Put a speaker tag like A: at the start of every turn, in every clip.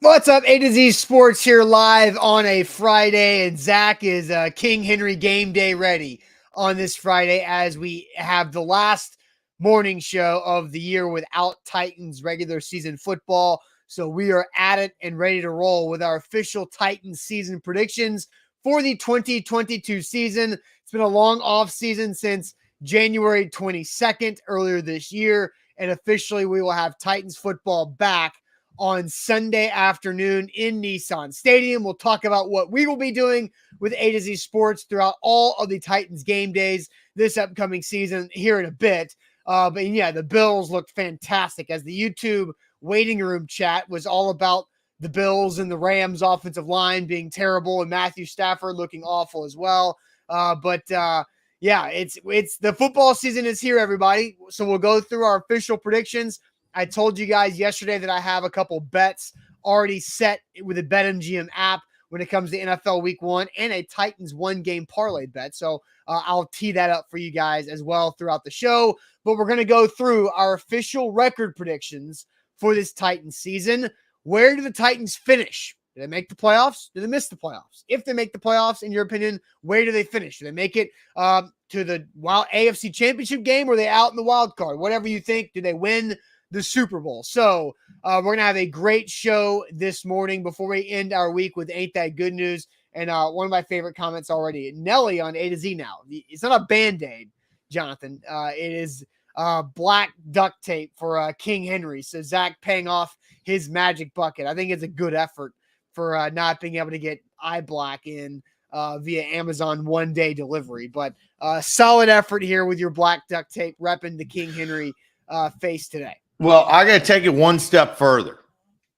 A: What's up? A to Z Sports here live on a Friday, and Zach is King Henry game day ready on this Friday as we have the last morning show of the year without Titans regular season football. So we are at it and ready to roll with our official Titans season predictions for the 2022 season. It's been a long off season since January 22nd earlier this year, and officially we will have Titans football back on Sunday afternoon in Nissan Stadium. We'll talk about what we will be doing with A to Z Sports throughout all of the Titans game days this upcoming season here in a bit. But yeah, the Bills looked fantastic as the YouTube waiting room chat was all about the Bills and the Rams offensive line being terrible and Matthew Stafford looking awful as well. Yeah, it's the football season is here, everybody. So we'll go through our official predictions. I told you guys yesterday that I have a couple bets already set with the BetMGM app when it comes to NFL Week 1 and a Titans one-game parlay bet. So I'll tee that up for you guys as well throughout the show. But we're going to go through our official record predictions for this Titans season. Where do the Titans finish? Do they make the playoffs? Do they miss the playoffs? If they make the playoffs, in your opinion, where do they finish? Do they make it to the AFC Championship game, or are they out in the wild card? Whatever you think. Do they win the Super Bowl? So we're going to have a great show this morning before we end our week with Ain't That Good News. And one of my favorite comments already, Nelly on A to Z now. It's not a Band-Aid, Jonathan. It is black duct tape for King Henry. So Zach paying off his magic bucket. I think it's a good effort for not being able to get eye black in via Amazon one-day delivery. But solid effort here with your black duct tape repping the King Henry face today.
B: Well, I got to take it one step further,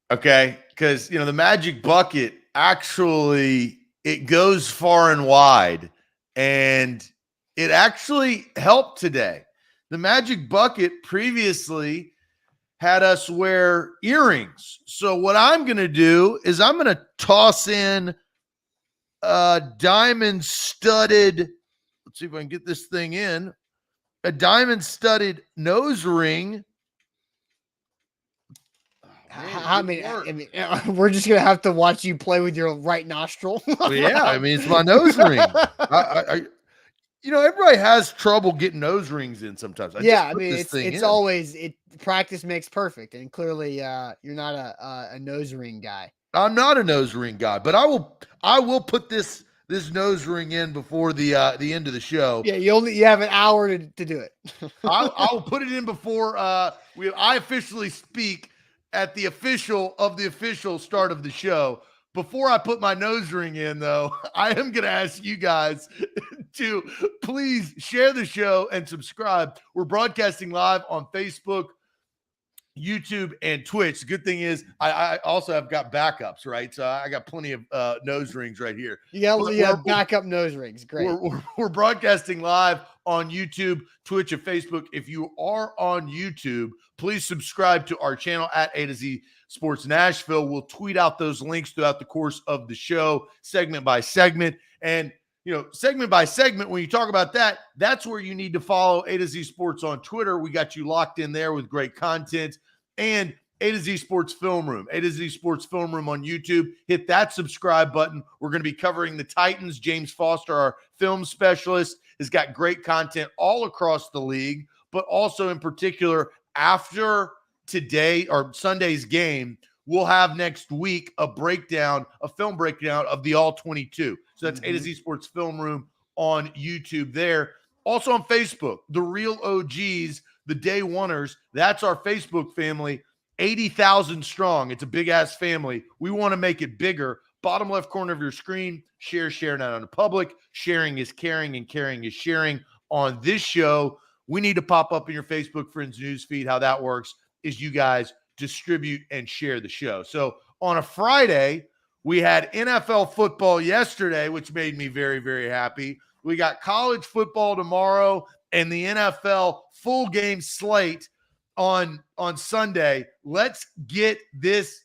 B: okay? Because, the magic bucket actually, it goes far and wide, and it actually helped today. The magic bucket previously had us wear earrings. So what I'm going to do is I'm going to toss in a diamond-studded, let's see if I can get this thing in, a diamond-studded nose ring.
A: I mean, we're just going to have to watch you play with your right nostril.
B: Well, yeah, it's my nose ring. Everybody has trouble getting nose rings in sometimes.
A: Practice makes perfect. And clearly you're not a nose ring guy.
B: I'm not a nose ring guy, but I will put this nose ring in before the end of the show.
A: Yeah, you have an hour to do it.
B: I'll put it in before I officially speak at the official start of the show. Before I put my nose ring in, though, I am going to ask you guys to please share the show and subscribe. We're broadcasting live on Facebook, YouTube, and Twitch. The good thing is I also have got backups, right? So I got plenty of nose rings right here.
A: You have backup nose rings. Great.
B: We're broadcasting live on YouTube, Twitch, and Facebook. If you are on YouTube, please subscribe to our channel at A to Z Sports Nashville. We'll tweet out those links throughout the course of the show, segment by segment. And, segment by segment, when you talk about that, that's where you need to follow A to Z Sports on Twitter. We got you locked in there with great content. And A to Z Sports Film Room, A to Z Sports Film Room on YouTube. Hit that subscribe button. We're going to be covering the Titans. James Foster, our film specialist, has got great content all across the league, but also in particular after today or Sunday's game, we'll have next week a film breakdown of the All-22. So that's A to Z Sports Film Room on YouTube there. Also on Facebook, The Real OGs, the Day Oneers. That's our Facebook family, 80,000 strong. It's a big-ass family. We want to make it bigger. Bottom left corner of your screen, share not on the public. Sharing is caring, and caring is sharing. On this show, we need to pop up in your Facebook friends news feed. How that works is you guys distribute and share the show. So on a Friday, we had NFL football yesterday, which made me very, very happy. We got college football tomorrow and the NFL full game slate on Sunday. Let's get this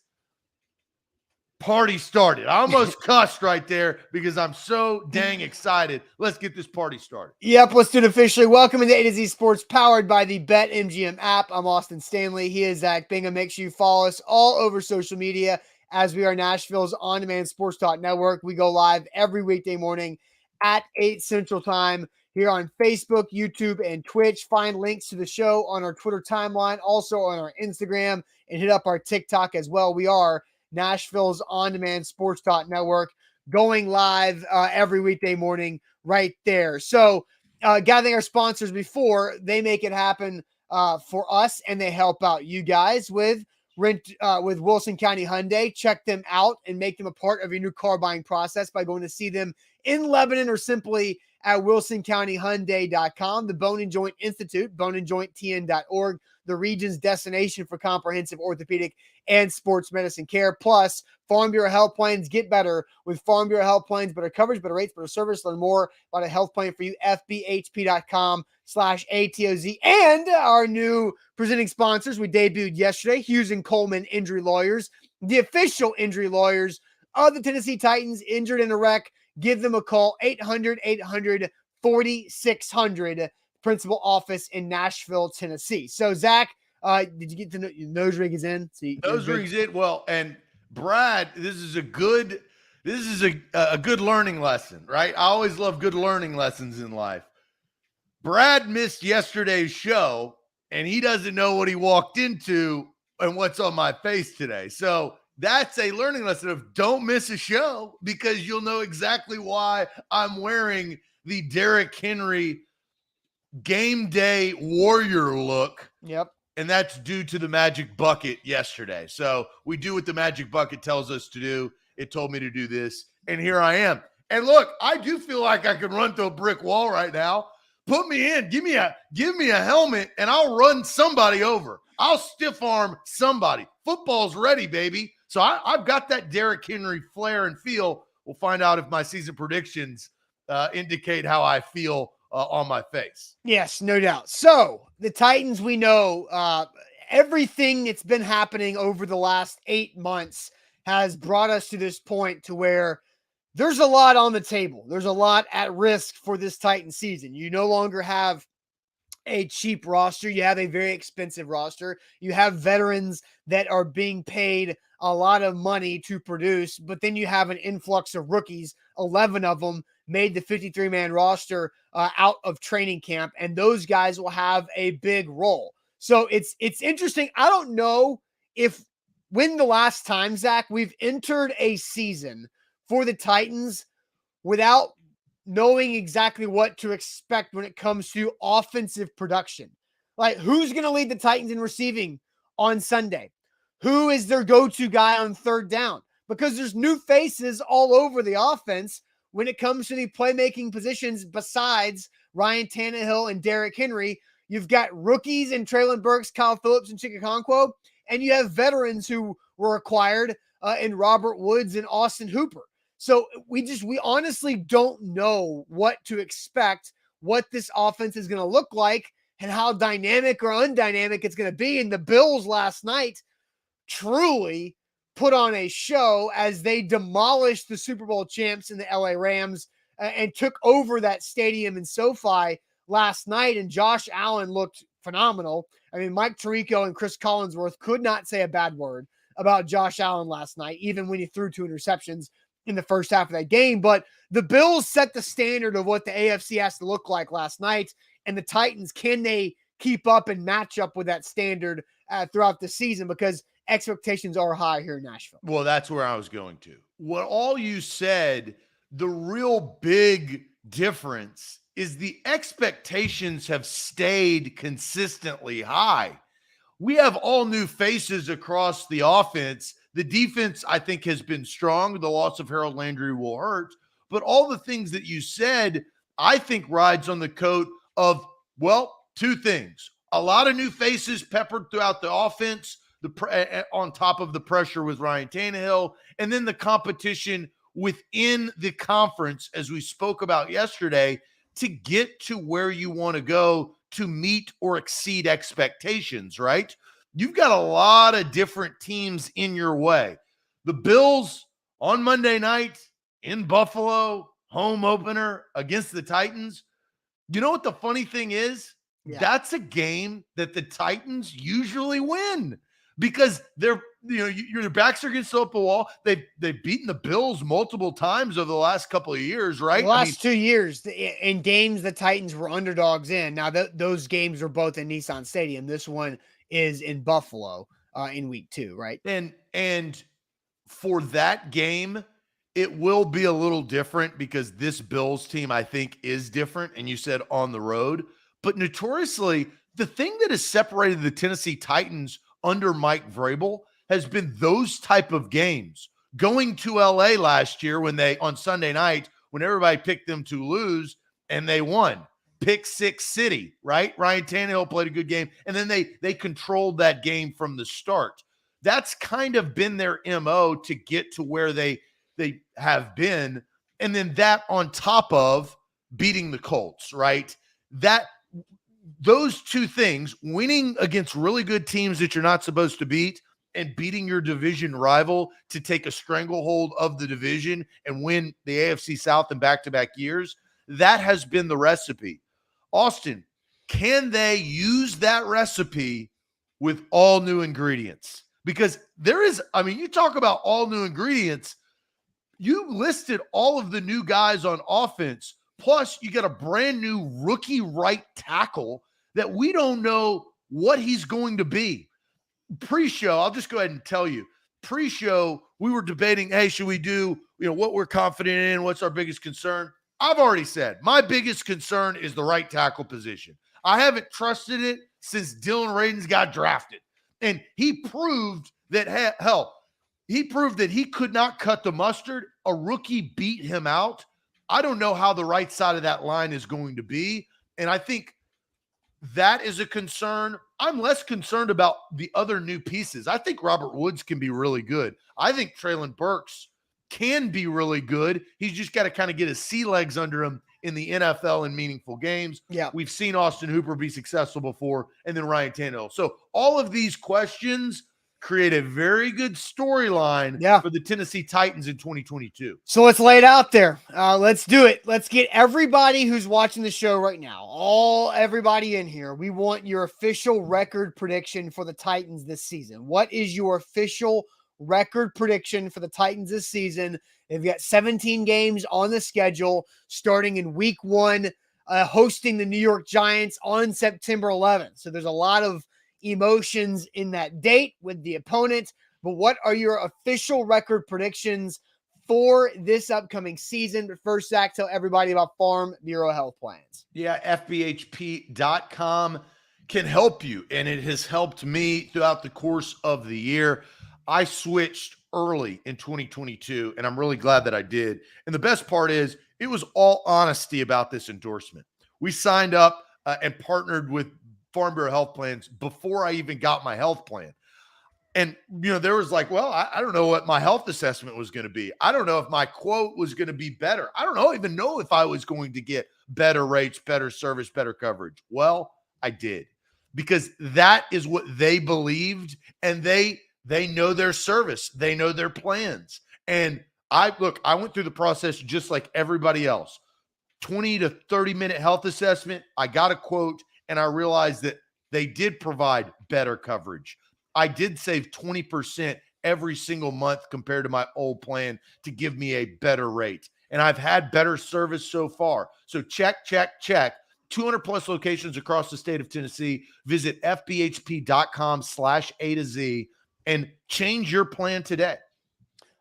B: party started. I almost cussed right there because I'm so dang excited. Let's get this party started.
A: Yep, let's do it officially. Welcome to A to Z Sports, powered by the BetMGM app. I'm Austin Stanley. He is Zach Bingham. Make sure you follow us all over social media as we are Nashville's on-demand sports talk network. We go live every weekday morning at 8 Central Time here on Facebook, YouTube, and Twitch. Find links to the show on our Twitter timeline, also on our Instagram, and hit up our TikTok as well. We are Nashville's on-demand sports talk network, going live every weekday morning right there. So, gotta thank our sponsors before they make it happen for us, and they help out you guys with with Wilson County Hyundai. Check them out and make them a part of your new car buying process by going to see them in Lebanon or simply at wilsoncountyhyundai.com. The Bone and Joint Institute, boneandjointtn.org, the region's destination for comprehensive orthopedic and sports medicine care. Plus, Farm Bureau Health Plans. Get better with Farm Bureau Health Plans. Better coverage, better rates, better service. Learn more about a health plan for you. FBHP.com/ATOZ. And our new presenting sponsors, we debuted yesterday, Hughes and Coleman Injury Lawyers, the official injury lawyers of the Tennessee Titans. Injured in a wreck, give them a call, 800-800-4600, principal office in Nashville, Tennessee. So, Zach, did you get to know your nose ring is in? So
B: nose ring's in. Well, and Brad, this is a good learning lesson, right? I always love good learning lessons in life. Brad missed yesterday's show, and he doesn't know what he walked into and what's on my face today. So that's a learning lesson of don't miss a show, because you'll know exactly why I'm wearing the Derrick Henry game day warrior look.
A: Yep.
B: And that's due to the magic bucket yesterday. So we do what the magic bucket tells us to do. It told me to do this, and here I am. And look, I do feel like I can run through a brick wall right now. Put me in. Give me a helmet, and I'll run somebody over. I'll stiff arm somebody. Football's ready, baby. So I've got that Derrick Henry flair and feel. We'll find out if my season predictions indicate how I feel on my face.
A: Yes, no doubt. So the Titans, we know everything that's been happening over the last 8 months has brought us to this point to where there's a lot on the table. There's a lot at risk for this Titan season. You no longer have a cheap roster. You have a very expensive roster. You have veterans that are being paid a lot of money to produce, but then you have an influx of rookies. 11 of them made the 53-man roster out of training camp, and those guys will have a big role. So it's interesting. I don't know when the last time, Zach, we've entered a season for the Titans without knowing exactly what to expect when it comes to offensive production. Like, who's going to lead the Titans in receiving on Sunday? Who is their go-to guy on third down? Because there's new faces all over the offense when it comes to the playmaking positions besides Ryan Tannehill and Derrick Henry. You've got rookies in Treylon Burks, Kyle Phillips, and Chikakonkwo, and you have veterans who were acquired in Robert Woods and Austin Hooper. So we honestly don't know what to expect, what this offense is going to look like, and how dynamic or undynamic it's going to be. And the Bills last night truly put on a show as they demolished the Super Bowl champs in the LA Rams and took over that stadium in SoFi last night. And Josh Allen looked phenomenal. I mean, Mike Tirico and Chris Collinsworth could not say a bad word about Josh Allen last night, even when he threw 2 interceptions in the first half of that game. But the Bills set the standard of what the AFC has to look like last night. And the Titans, can they keep up and match up with that standard throughout the season? Because expectations are high here in Nashville.
B: Well, that's where I was going to. What all you said, the real big difference is the expectations have stayed consistently high. We have all new faces across the offense. The defense, I think, has been strong. The loss of Harold Landry will hurt. But all the things that you said, I think, rides on the coat of, well, 2 things. A lot of new faces peppered throughout the offense, on top of the pressure with Ryan Tannehill, and then the competition within the conference, as we spoke about yesterday, to get to where you want to go to meet or exceed expectations, right? You've got a lot of different teams in your way. The Bills on Monday night in Buffalo, home opener against the Titans. You know what the funny thing is? Yeah. That's a game that the Titans usually win, because they're your backs are against the wall. They've beaten the Bills multiple times over the last couple of years, right?
A: The last 2 years in games the Titans were underdogs in. Now those games are both in Nissan Stadium. This one is in Buffalo in week 2, right?
B: And for that game, it will be a little different because this Bills team, I think, is different. And you said on the road, but notoriously, the thing that has separated the Tennessee Titans under Mike Vrabel has been those type of games. Going to LA last year on Sunday night, when everybody picked them to lose and they won. Pick Six City, right? Ryan Tannehill played a good game. And then they controlled that game from the start. That's kind of been their MO to get to where they have been. And then that on top of beating the Colts, right? Those two things, winning against really good teams that you're not supposed to beat and beating your division rival to take a stranglehold of the division and win the AFC South in back-to-back years, that has been the recipe. Austin, can they use that recipe with all new ingredients? Because you talk about all new ingredients, you listed all of the new guys on offense, plus you got a brand new rookie right tackle that we don't know what he's going to be. Pre-show, I'll just go ahead and tell you, pre-show, we were debating, hey, should we do, what we're confident in, what's our biggest concern? I've already said my biggest concern is the right tackle position. I haven't trusted it since Dylan Radins got drafted. And he proved that, he proved that he could not cut the mustard. A rookie beat him out. I don't know how the right side of that line is going to be. And I think that is a concern. I'm less concerned about the other new pieces. I think Robert Woods can be really good. I think Treylon Burks can be really good. He's just got to kind of get his sea legs under him in the NFL in meaningful games.
A: Yeah.
B: We've seen Austin Hooper be successful before, and then Ryan Tannehill. So all of these questions create a very good storyline for the Tennessee Titans in 2022.
A: So let's lay it out there. Let's do it. Let's get everybody who's watching the show right now, everybody in here. We want your official record prediction for the Titans this season. What is your official record prediction for the Titans this season? They've got 17 games on the schedule starting in week 1, hosting the New York Giants on September 11th. So there's a lot of emotions in that date with the opponent, but what are your official record predictions for this upcoming season? But first, Zach, tell everybody about Farm Bureau Health Plans.
B: Yeah, FBHP.com can help you, and it has helped me throughout the course of the year. I switched early in 2022, and I'm really glad that I did. And the best part is it was all honesty about this endorsement. We signed up and partnered with Farm Bureau Health Plans before I even got my health plan. And, there was like, well, I don't know what my health assessment was going to be. I don't know if my quote was going to be better. I don't even know if I was going to get better rates, better service, better coverage. Well, I did, because that is what they believed, and they know their service. They know their plans. And I went through the process just like everybody else. 20 to 30 minute health assessment. I got a quote, and I realized that they did provide better coverage. I did save 20% every single month compared to my old plan to give me a better rate. And I've had better service so far. So check. 200 plus locations across the state of Tennessee. Visit fbhp.com/A to Z and change your plan today.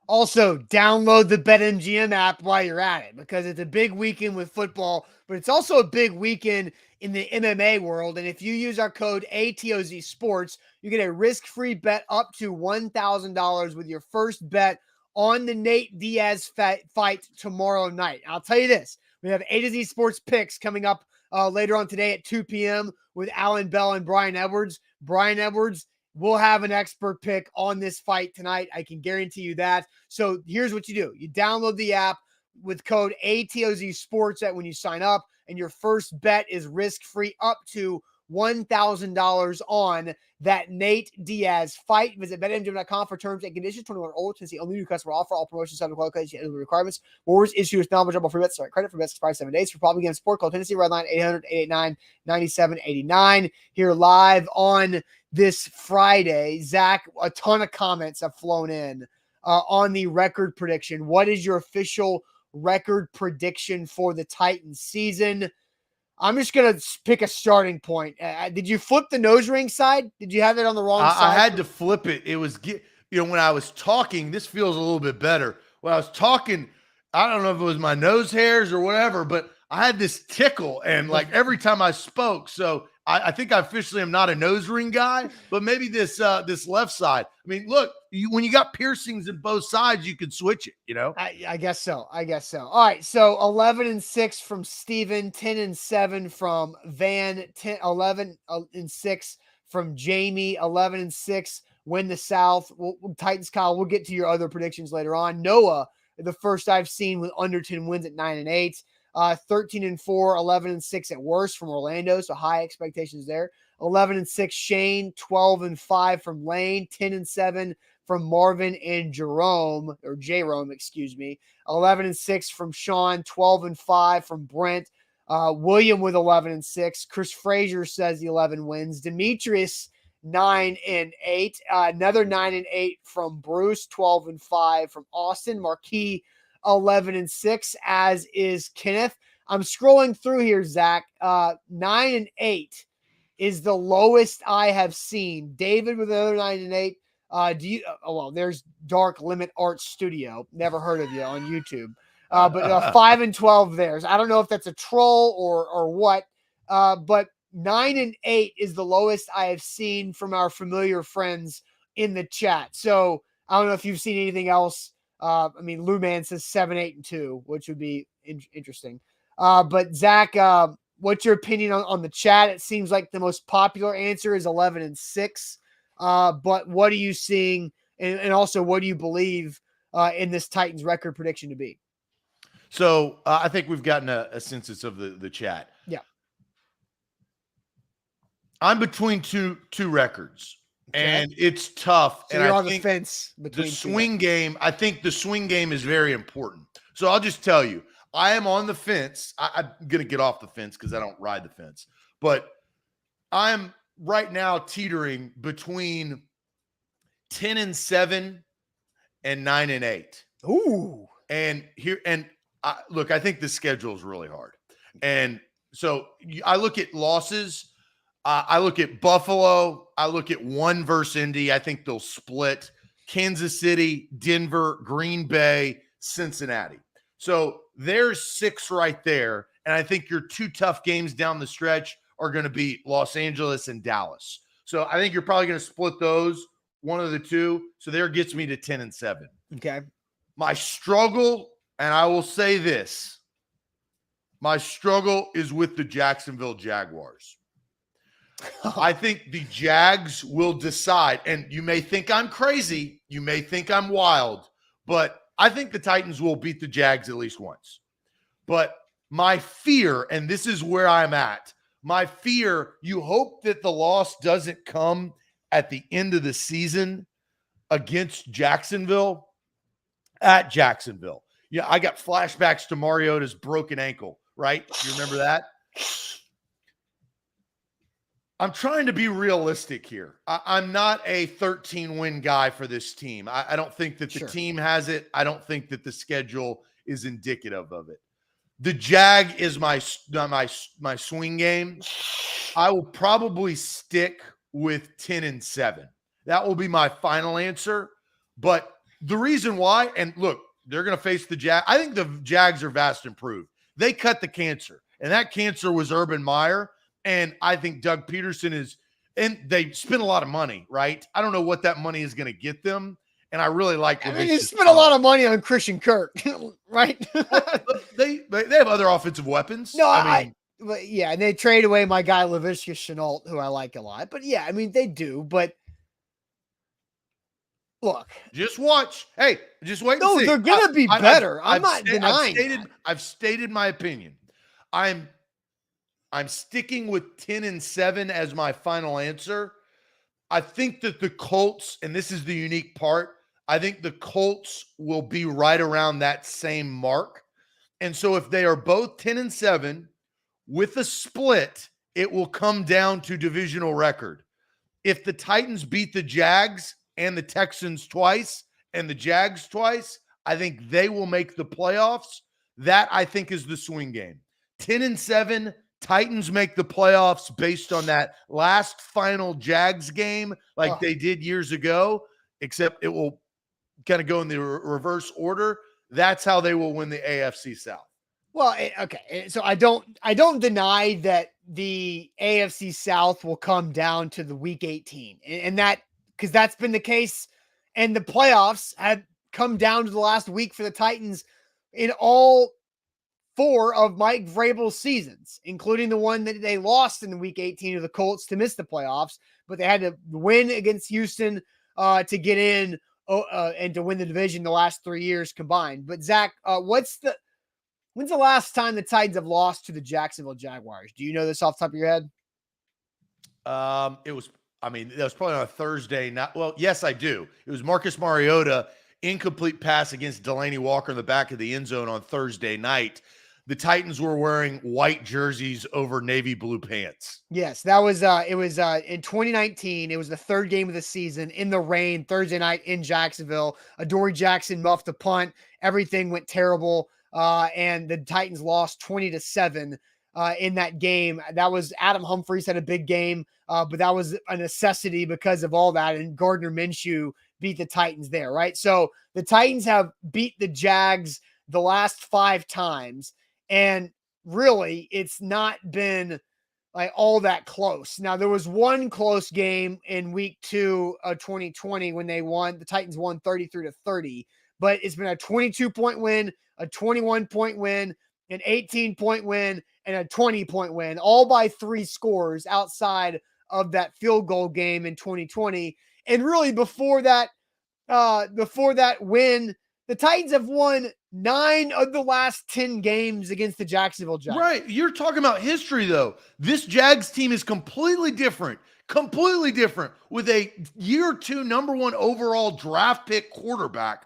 A: Also, download the BetMGM app while you're at it, because it's a big weekend with football, but it's also a big weekend in the MMA world. And if you use our code ATOZ Sports, you get a risk-free bet up to $1,000 with your first bet on the Nate Diaz fight tomorrow night. I'll tell you this, we have A to Z Sports picks coming up later on today at 2 p.m. with Alan Bell and Brian Edwards. Brian Edwards will have an expert pick on this fight tonight. I can guarantee you that. So here's what you do. You download the app with code ATOZ Sports when you sign up, and your first bet is risk-free up to $1,000 on that Nate Diaz fight. Visit BetMGM.com for terms and conditions. 21 or older. Tennessee only new customer offer. All promotions subject to qualification and requirements. Rewards issued with non-withdrawable free bets. Start credit for bets expire 7 days. For problem games, sport call Tennessee Redline 800-889-9789. Here live on this Friday. Zach, a ton of comments have flown in on the record prediction. What is your official record prediction for the Titans season? I'm just going to pick a starting point. Did you flip the nose ring side? Did you have it on the wrong side?
B: I had to flip it. It was, when I was talking, this feels a little bit better. When I was talking, I don't know if it was my nose hairs or whatever, but I had this tickle and like every time I spoke. So I think I officially am not a nose ring guy, but maybe this left side. I mean, look, when you got piercings in both sides, you can switch it,
A: I guess so. All right. So 11-6 from Steven, 10-7 from Van, 11-6 from Jamie, 11-6 win the South. Titans, Kyle, we'll get to your other predictions later on. Noah, the first I've seen with under 10 wins at 9-8. 13-4, 11-6 at worst from Orlando, so high expectations there. 11-6 Shane, 12-5 from Lane, 10-7 from Marvin and Jerome, 11-6 from Sean, 12-5 from Brent. William with 11-6. Chris Frazier says the 11 wins. Demetrius 9-8. Another 9-8 from Bruce, 12-5 from Austin. Marquis 11-6, as is Kenneth. I'm scrolling through here, Zach. 9-8 is the lowest I have seen. David with another 9-8. There's Dark Limit Art Studio. Never heard of you on YouTube. But 5-12 there. I don't know if that's a troll or what. But 9-8 is the lowest I have seen from our familiar friends in the chat. So I don't know if you've seen anything else. Lou Man says 7-8-2, which would be interesting. But Zach, what's your opinion on the chat? It seems like the most popular answer is 11-6. But what are you seeing? And also, what do you believe in this Titans record prediction to be?
B: So I think we've gotten a census of the chat.
A: Yeah.
B: I'm between two records.
A: Okay.
B: And it's tough.
A: So
B: and
A: you're
B: I
A: on
B: think
A: the fence between
B: the swing game. I think the swing game is very important. So I'll just tell you, I am on the fence. I'm going to get off the fence because I don't ride the fence. But I'm right now teetering between 10-7 and 9-8.
A: Ooh.
B: Look, I think the schedule is really hard. And so I look at losses. I look at Buffalo. I look at one versus Indy. I think they'll split. Kansas City, Denver, Green Bay, Cincinnati. So there's 6 right there. And I think your 2 tough games down the stretch are going to be Los Angeles and Dallas. So I think you're probably going to split those, one of the 2. So there gets me to 10-7.
A: Okay.
B: My struggle, and I will say this, my struggle is with the Jacksonville Jaguars. I think the Jags will decide, and you may think I'm crazy, you may think I'm wild, but I think the Titans will beat the Jags at least once. But my fear, and this is where I'm at, my fear, you hope that the loss doesn't come at the end of the season against Jacksonville, at Jacksonville. Yeah, I got flashbacks to Mariota's broken ankle, right? You remember that? I'm trying to be realistic here. I'm not a 13-win guy for this team. I don't think that the team has it. I don't think that the schedule is indicative of it. The Jag is my swing game. I will probably stick with 10-7. That will be my final answer. But the reason why, and look, they're going to face the Jag. I think the Jags are vast improved. They cut the cancer, and that cancer was Urban Meyer. And I think Doug Peterson is, and they spent a lot of money, right? I don't know what that money is going to get them. And I really like.
A: You spent a lot of money on Christian Kirk, right?
B: they have other offensive weapons.
A: No, and they trade away my guy Laviska Shenault, who I like a lot. But yeah, they do. But look,
B: just watch. Hey, just wait.
A: No,
B: and see.
A: They're gonna be better. I'm not denying.
B: I've stated my opinion. I'm I'm sticking with 10-7 as my final answer. I think that the Colts, and this is the unique part, I think the Colts will be right around that same mark. And so if they are both 10-7 with a split, it will come down to divisional record. If the Titans beat the Jags and the Texans twice and the Jags twice, I think they will make the playoffs. That, I think, is the swing game. 10-7, Titans make the playoffs based on that last final Jags game like they did years ago, except it will kind of go in the reverse order. That's how they will win the AFC South.
A: Well, okay. So I don't deny that the AFC South will come down to the week 18, and that because that's been the case, and the playoffs have come down to the last week for the Titans in all 4 of Mike Vrabel's seasons, including the one that they lost in the week 18 to the Colts to miss the playoffs, but they had to win against Houston to get in and to win the division the last 3 years combined. But Zach, when's the last time the Titans have lost to the Jacksonville Jaguars? Do you know this off the top of your head?
B: That was probably on a Thursday night. Well, yes, I do. It was Marcus Mariota, incomplete pass against Delaney Walker in the back of the end zone on Thursday night. The Titans were wearing white jerseys over navy blue pants.
A: Yes, that was it was in 2019. It was the 3rd game of the season in the rain, Thursday night in Jacksonville. Adoree Jackson muffed a punt. Everything went terrible. And the Titans lost 20-7 in that game. That was Adam Humphries had a big game, but that was a necessity because of all that. And Gardner Minshew beat the Titans there, right? So the Titans have beat the Jags the last 5 times. And really, it's not been like all that close. Now, there was one close game in week 2 of 2020 when the Titans won 33-30, but it's been a 22-point win, a 21-point win, an 18-point win, and a 20-point win, all by 3 scores outside of that field goal game in 2020. And really before that win, the Titans have won 9 of the last 10 games against the Jacksonville Jags.
B: Right. You're talking about history, though. This Jags team is completely different with a year 2 number 1 overall draft pick quarterback.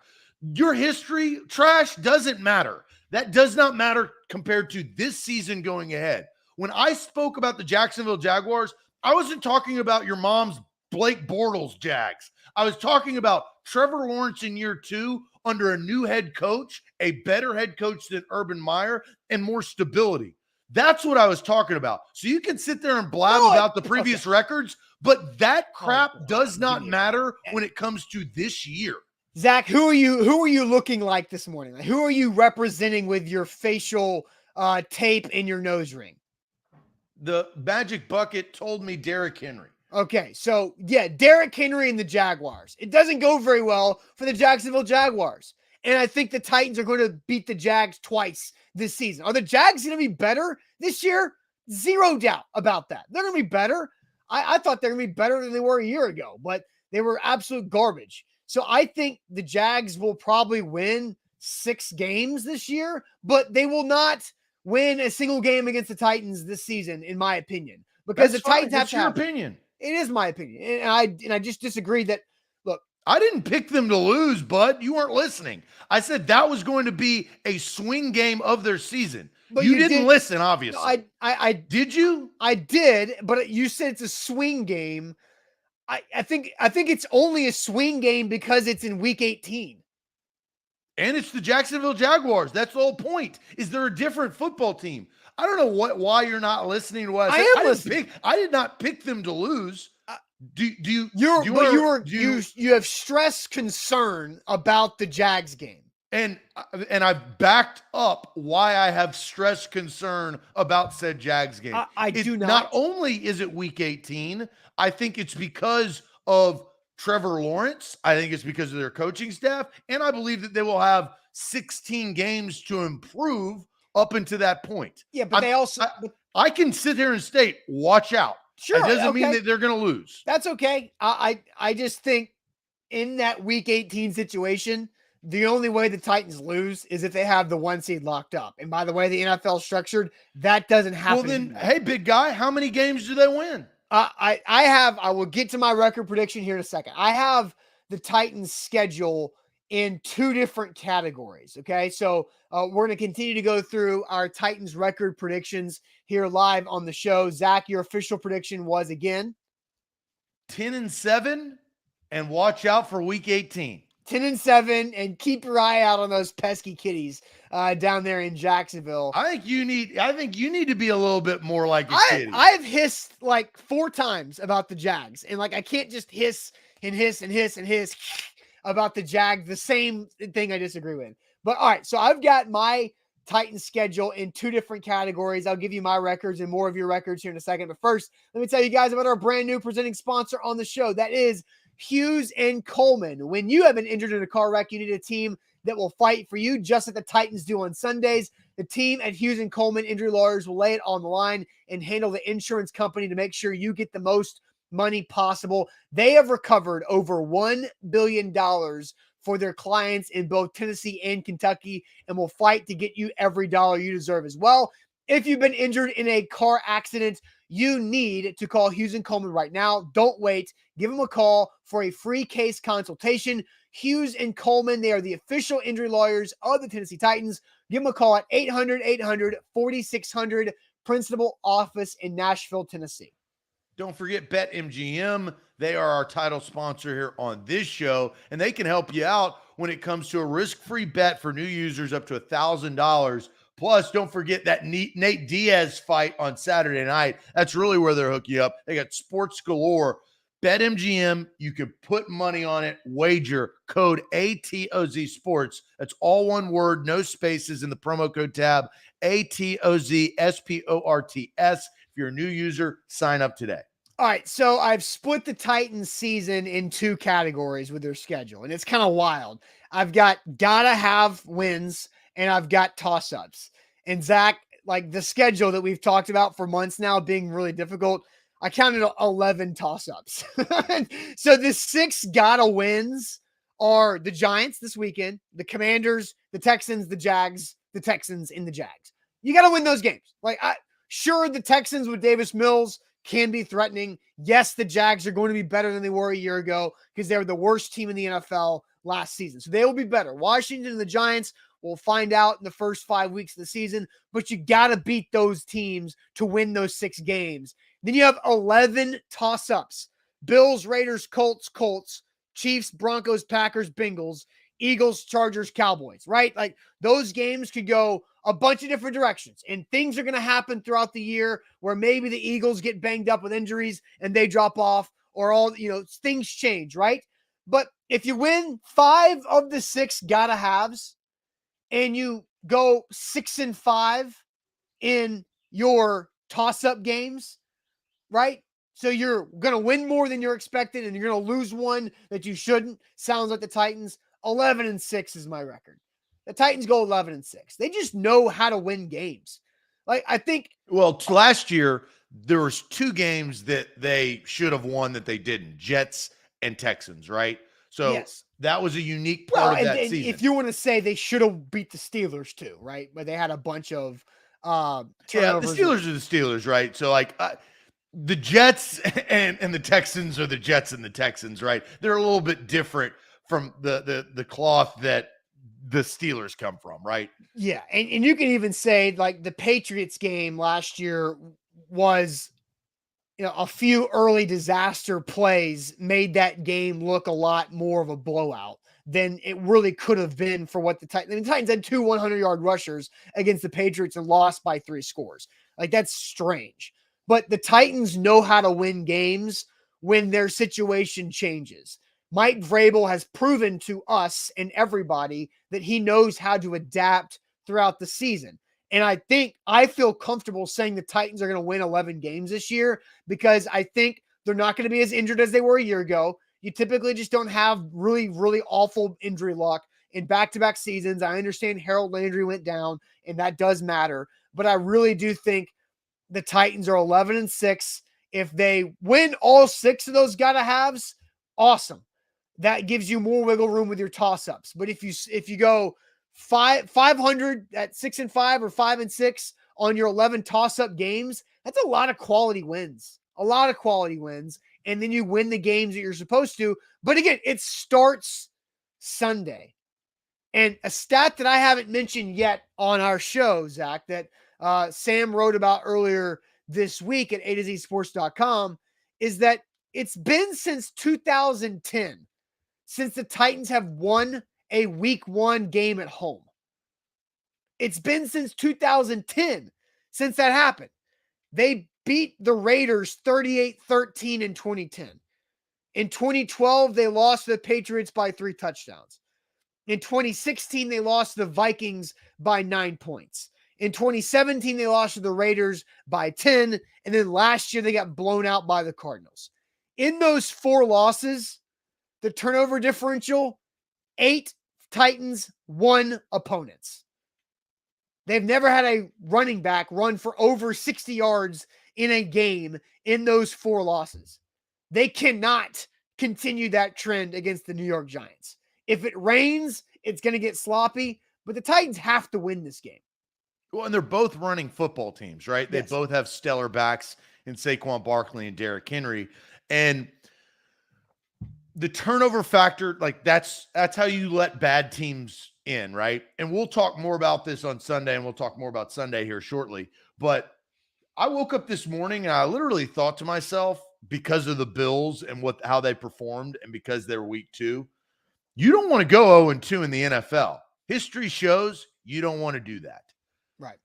B: Your history, trash, doesn't matter. That does not matter compared to this season going ahead. When I spoke about the Jacksonville Jaguars, I wasn't talking about your mom's Blake Bortles Jags. I was talking about Trevor Lawrence in year 2 under a new head coach, a better head coach than Urban Meyer, and more stability. That's what I was talking about. So you can sit there and blab about the previous records, but that crap does not matter when it comes to this year.
A: Zach, who are you looking like this morning? Like, who are you representing with your facial tape and your nose ring?
B: The magic bucket told me Derrick Henry.
A: Okay, so yeah, Derrick Henry and the Jaguars. It doesn't go very well for the Jacksonville Jaguars. And I think the Titans are going to beat the Jags twice this season. Are the Jags going to be better this year? Zero doubt about that. They're going to be better. I thought they were going to be better than they were a year ago, but they were absolute garbage. So I think the Jags will probably win 6 games this year, but they will not win a single game against the Titans this season, in my opinion. Because
B: That's
A: the Titans have
B: to your opinion.
A: It is my opinion. And I just disagree that, look.
B: I didn't pick them to lose, bud. You weren't listening. I said that was going to be a swing game of their season. But you didn't listen, obviously.
A: No, I
B: did you?
A: I did, but you said it's a swing game. I think it's only a swing game because it's in week 18.
B: And it's the Jacksonville Jaguars. That's the whole point. Is there a different football team? I don't know why you're not listening to what I said.
A: I am listening.
B: I did not pick them to lose. You
A: have stressed concern about the Jags game.
B: And I've backed up why I have stressed concern about said Jags game.
A: I do not.
B: Not only is it week 18, I think it's because of Trevor Lawrence. I think it's because of their coaching staff. And I believe that they will have 16 games to improve up until that point.
A: Yeah, but
B: I can sit here and state, watch out.
A: Sure.
B: It doesn't mean that they're going to lose.
A: That's okay. I just think in that week 18 situation, The only way the Titans lose is if they have the 1 seed locked up. And by the way the NFL is structured, that doesn't happen.
B: Well, then, hey, big guy, how many games do they win?
A: I will get to my record prediction here in a second. I have the Titans schedule in 2 different categories. Okay. So we're going to continue to go through our Titans record predictions here live on the show. Zach, your official prediction was again
B: 10-7, and watch out for week 18.
A: 10-7, and keep your eye out on those pesky kitties down there in Jacksonville.
B: I think you need to be a little bit more like a kitty.
A: I've hissed like 4 times about the Jags, and like I can't just hiss and hiss and hiss and hiss about the Jags, the same thing I disagree with. But all right, so I've got my Titans schedule in 2 different categories. I'll give you my records and more of your records here in a second. But first, let me tell you guys about our brand new presenting sponsor on the show. That is Hughes and Coleman. When you have been injured in a car wreck, you need a team that will fight for you, just like the Titans do on Sundays. The team at Hughes and Coleman Injury Lawyers will lay it on the line and handle the insurance company to make sure you get the most money possible. They have recovered over $1 billion for their clients in both Tennessee and Kentucky, and will fight to get you every dollar you deserve as well. If you've been injured in a car accident, you need to call Hughes and Coleman right now. Don't wait. Give them a call for a free case consultation. Hughes and Coleman, they are the official injury lawyers of the Tennessee Titans. Give them a call at 800-800-4600, principal office in Nashville, Tennessee.
B: Don't forget BetMGM. They are our title sponsor here on this show, and they can help you out when it comes to a risk-free bet for new users up to $1,000. Plus, don't forget that Nate Diaz fight on Saturday night. That's really where they'll hook you up. They got sports galore. BetMGM, you can put money on it. Wager, code ATOZ Sports. That's all one word, no spaces in the promo code tab. ATOZ SPORTS. If you're a new user, sign up today.
A: All right, so I've split the Titans season in 2 categories with their schedule, and it's kind of wild. I've got gotta have wins, and I've got toss-ups. And Zach, like the schedule that we've talked about for months now being really difficult, I counted 11 toss-ups. So the 6 gotta wins are the Giants this weekend, the Commanders, the Texans, the Jags, the Texans, and the Jags. You got to win those games. Sure, the Texans with Davis Mills can be threatening. Yes, the Jags are going to be better than they were a year ago because they were the worst team in the NFL last season. So they will be better. Washington and the Giants, we'll find out in the first 5 weeks of the season, but you got to beat those teams to win those 6 games. Then you have 11 toss-ups. Bills, Raiders, Colts, Chiefs, Broncos, Packers, Bengals, Eagles, Chargers, Cowboys, right? Like those games could go a bunch of different directions, and things are going to happen throughout the year where maybe the Eagles get banged up with injuries and they drop off, or things change, right? But if you win 5 of the 6 gotta haves and you go 6-5 in your toss-up games, right? So you're going to win more than you're expected, and you're going to lose one that you shouldn't. Sounds like the Titans. 11-6 is my record. The Titans go 11-6. They just know how to win games. I think.
B: Well, last year there was 2 games that they should have won that they didn't. Jets and Texans, right? So
A: yes,
B: that was a unique part of that season.
A: If you want to say they should have beat the Steelers too, right? But they had a bunch of
B: the Steelers are the Steelers, right? So the Jets and the Texans are the Jets and the Texans, right? They're a little bit different from the cloth that the Steelers come from, right?
A: Yeah, and you can even say like the Patriots game last year was, a few early disaster plays made that game look a lot more of a blowout than it really could have been for what the Titans. The Titans had 2 100-yard rushers against the Patriots and lost by 3 scores. That's strange. But the Titans know how to win games when their situation changes. Mike Vrabel has proven to us and everybody that he knows how to adapt throughout the season. And I feel comfortable saying the Titans are going to win 11 games this year because I think they're not going to be as injured as they were a year ago. You typically just don't have really, really awful injury luck in back-to-back seasons. I understand Harold Landry went down, and that does matter. But I really do think the Titans are 11-6. If they win all 6 of those gotta haves, awesome. that gives you more wiggle room with your toss-ups. But if you go 500 at 6-5 or 5-6 on your 11 toss-up games, that's a lot of quality wins. A lot of quality wins. And then you win the games that you're supposed to. But again, it starts Sunday. And a stat that I haven't mentioned yet on our show, Zach, that Sam wrote about earlier this week at A2ZSports.com is that it's been since 2010 since the Titans have won a week 1 game at home. It's been since 2010 since that happened. They beat the Raiders 38-13 in 2010. In 2012, they lost to the Patriots by 3 touchdowns. In 2016, they lost to the Vikings by 9 points. In 2017, they lost to the Raiders by 10. And then last year, they got blown out by the Cardinals. In those 4 losses, the turnover differential, 8 Titans, 1 opponents. They've never had a running back run for over 60 yards in a game in those 4 losses. They cannot continue that trend against the New York Giants. If it rains, it's going to get sloppy, but the Titans have to win this game.
B: Well, and they're both running football teams, right?
A: Yes.
B: They both have stellar backs in Saquon Barkley and Derrick Henry. And the turnover factor, like that's how you let bad teams in, right? And we'll talk more about this on Sunday, and we'll talk more about Sunday here shortly. But I woke up this morning and I literally thought to myself, because of the Bills and how they performed, and because they're week 2, you don't want to go 0-2 in the NFL. History shows you don't want to do that.
A: Right.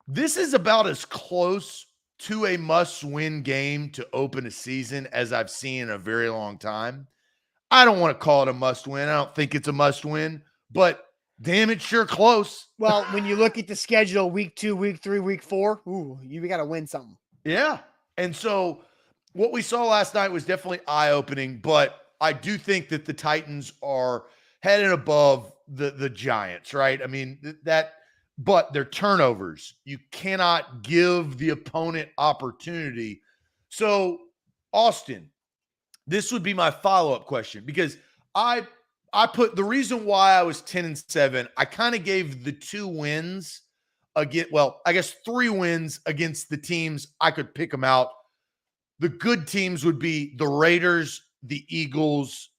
B: This is about as close to a must-win game to open a season as I've seen in a very long time. I don't want to call it a must-win. I don't think it's a must-win, but damn, it's sure close.
A: Well, when you look at the schedule, week 2, week 3, week 4, you got to win something.
B: Yeah. And so what we saw last night was definitely eye-opening, but I do think that the Titans are head and above the Giants, right? I mean, but their turnovers, you cannot give the opponent opportunity. So, Austin, this would be my follow-up question, because I put the reason why I was 10-7, I kind of gave the 2 wins again. Well, I guess 3 wins against the teams. I could pick them out. The good teams would be the Raiders, the Eagles,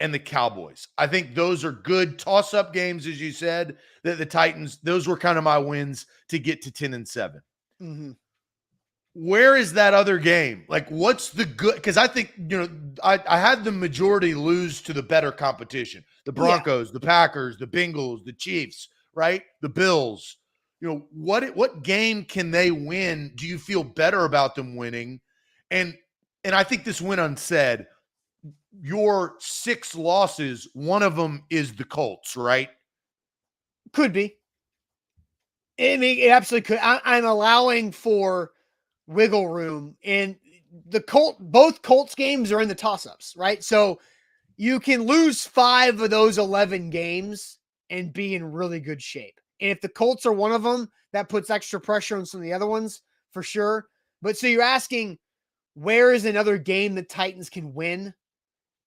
B: and the Cowboys. I think those are good toss-up games, as you said. That the Titans, those were kind of my wins to get to 10-7.
A: Mm-hmm.
B: Where is that other game? Like, what's the good? Because I think, I had the majority lose to the better competition. The Broncos, the Packers, the Bengals, the Chiefs, right? The Bills. What game can they win? Do you feel better about them winning? And I think this went unsaid. Your 6 losses, one of them is the Colts, right?
A: Could be. I mean, it absolutely could. I'm allowing for wiggle room, and both Colts games are in the toss-ups, right? So you can lose 5 of those 11 games and be in really good shape. And if the Colts are one of them, that puts extra pressure on some of the other ones for sure. But so you're asking, where is another game the Titans can win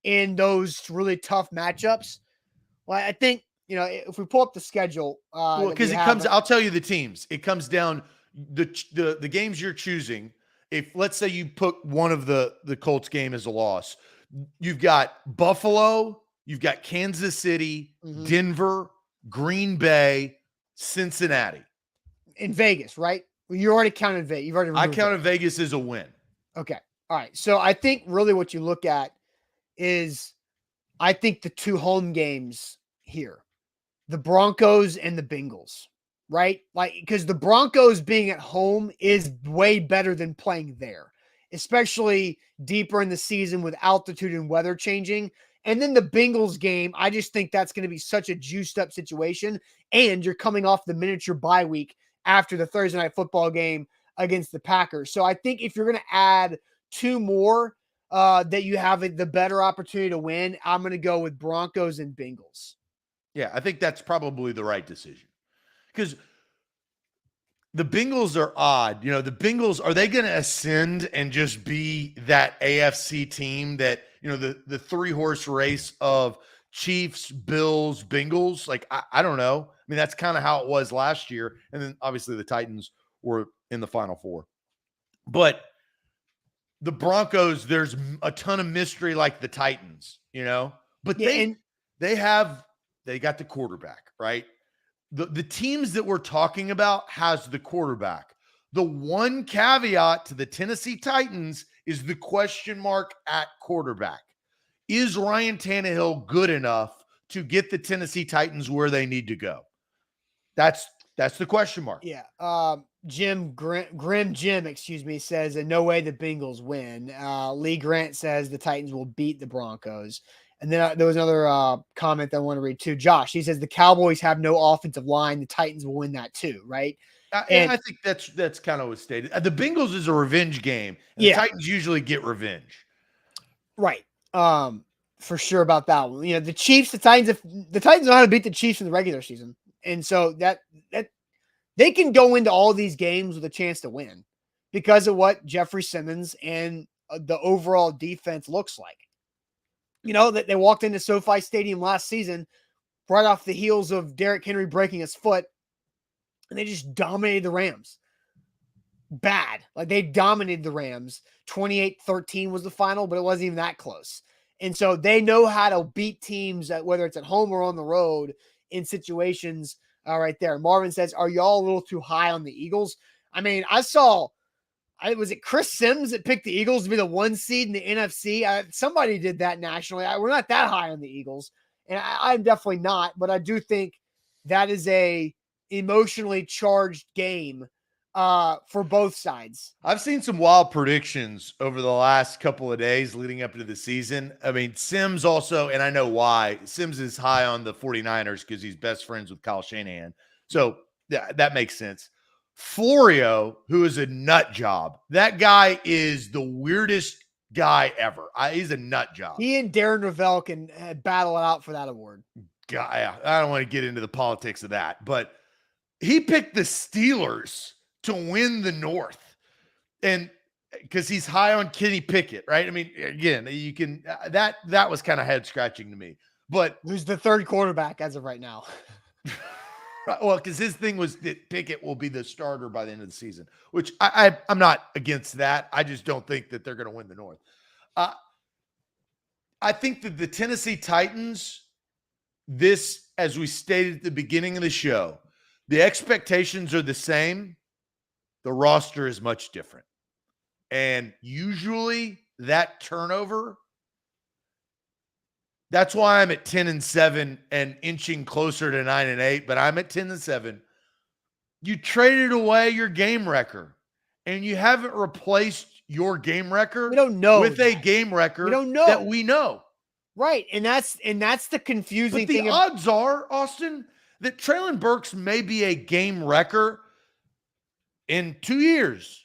A: in those really tough matchups? Well, I think, if we pull up the schedule,
B: because I'll tell you the teams. It comes down the games you're choosing. If let's say you put one of the Colts game as a loss, you've got Buffalo, you've got Kansas City, Denver, Green Bay, Cincinnati,
A: in Vegas, right? Well, you already counted Vegas.
B: I counted Vegas as a win.
A: Okay. All right. So I think really what you look at is, I think the 2 home games here, the Broncos and the Bengals, right? Like, because the Broncos being at home is way better than playing there, especially deeper in the season with altitude and weather changing. And then the Bengals game, I just think that's going to be such a juiced up situation. And you're coming off the miniature bye week after the Thursday night football game against the Packers. So I think if you're going to add 2 more that you have the better opportunity to win, I'm going to go with Broncos and Bengals.
B: Yeah, I think that's probably the right decision, because the Bengals are odd. The Bengals, are they going to ascend and just be that AFC team that the 3-horse race of Chiefs, Bills, Bengals. Like, I don't know. I mean, that's kind of how it was last year. And then obviously the Titans were in the Final Four. But the Broncos, there's a ton of mystery like the Titans, But
A: Yeah,
B: they got the quarterback, right? The teams that we're talking about has the quarterback. The one caveat to the Tennessee Titans is the question mark at quarterback. Is Ryan Tannehill good enough to get the Tennessee Titans where they need to go? That's the question mark.
A: Yeah. Grim Jim, excuse me, says no way the Bengals win. Lee Grant says the Titans will beat the Broncos. And then there was another comment that I want to read too. Josh, he says the Cowboys have no offensive line. The Titans will win that too, right?
B: And I think that's kind of what's stated. The Bengals is a revenge game. And the Titans usually get revenge.
A: Right. For sure about that one. The Chiefs, the Titans know how to beat the Chiefs in the regular season. And so that they can go into all these games with a chance to win because of what Jeffrey Simmons and the overall defense looks like. That they walked into SoFi Stadium last season right off the heels of Derrick Henry breaking his foot, and they just dominated the Rams. Bad. Like, they dominated the Rams. 28-13 was the final, but it wasn't even that close. And so they know how to beat teams, whether it's at home or on the road, in situations right there. Marvin says, are y'all a little too high on the Eagles? I mean, was it Chris Sims that picked the Eagles to be the 1 seed in the NFC? Somebody did that nationally. We're not that high on the Eagles, and I'm definitely not, but I do think that is a emotionally charged game for both sides.
B: I've seen some wild predictions over the last couple of days leading up into the season. I mean, Sims also, and I know why, Sims is high on the 49ers because he's best friends with Kyle Shanahan. So that makes sense. Florio, who is a nut job. That guy is the weirdest guy ever. He's a nut job.
A: He and Darren Ravel can battle it out for that award.
B: I don't want to get into the politics of that, but he picked the Steelers to win the North, and because he's high on Kenny Pickett, right? I mean, again, you can that was kind of head scratching to me. But
A: who's the third quarterback as of right now?
B: Well, because his thing was that Pickett will be the starter by the end of the season, which I'm not against that. I just don't think that they're going to win the North. I think that the Tennessee Titans, as we stated at the beginning of the show, the expectations are the same. The roster is much different. And usually that turnover, that's why I'm at 10-7 and inching closer to 9-8, but I'm at 10-7. You traded away your game record, and you haven't replaced your game record with a game record that we know.
A: Right. And that's the confusing thing.
B: The odds are, Austin, that Traylon Burks may be a game wrecker in 2 years,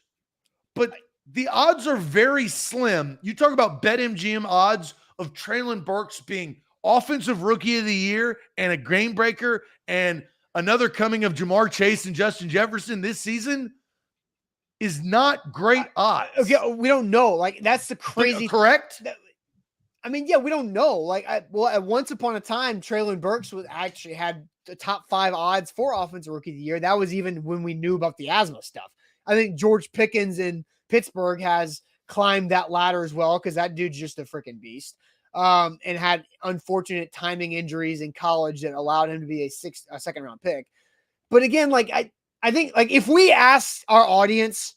B: but the odds are very slim. You talk about BetMGM odds of Traylon Burks being offensive rookie of the year and a game breaker and another coming of Jamar Chase and Justin Jefferson this season is not great odds.
A: Okay, we don't know. Like, that's the crazy.
B: Correct?
A: I mean, yeah, we don't know. Like, once upon a time, Traylon Burks had the top 5 odds for offensive rookie of the year. That was even when we knew about the asthma stuff. I think George Pickens in Pittsburgh has climbed that ladder as well, because that dude's just a freaking beast. And had unfortunate timing injuries in college that allowed him to be a second round pick. But again, like, I think, like, if we ask our audience,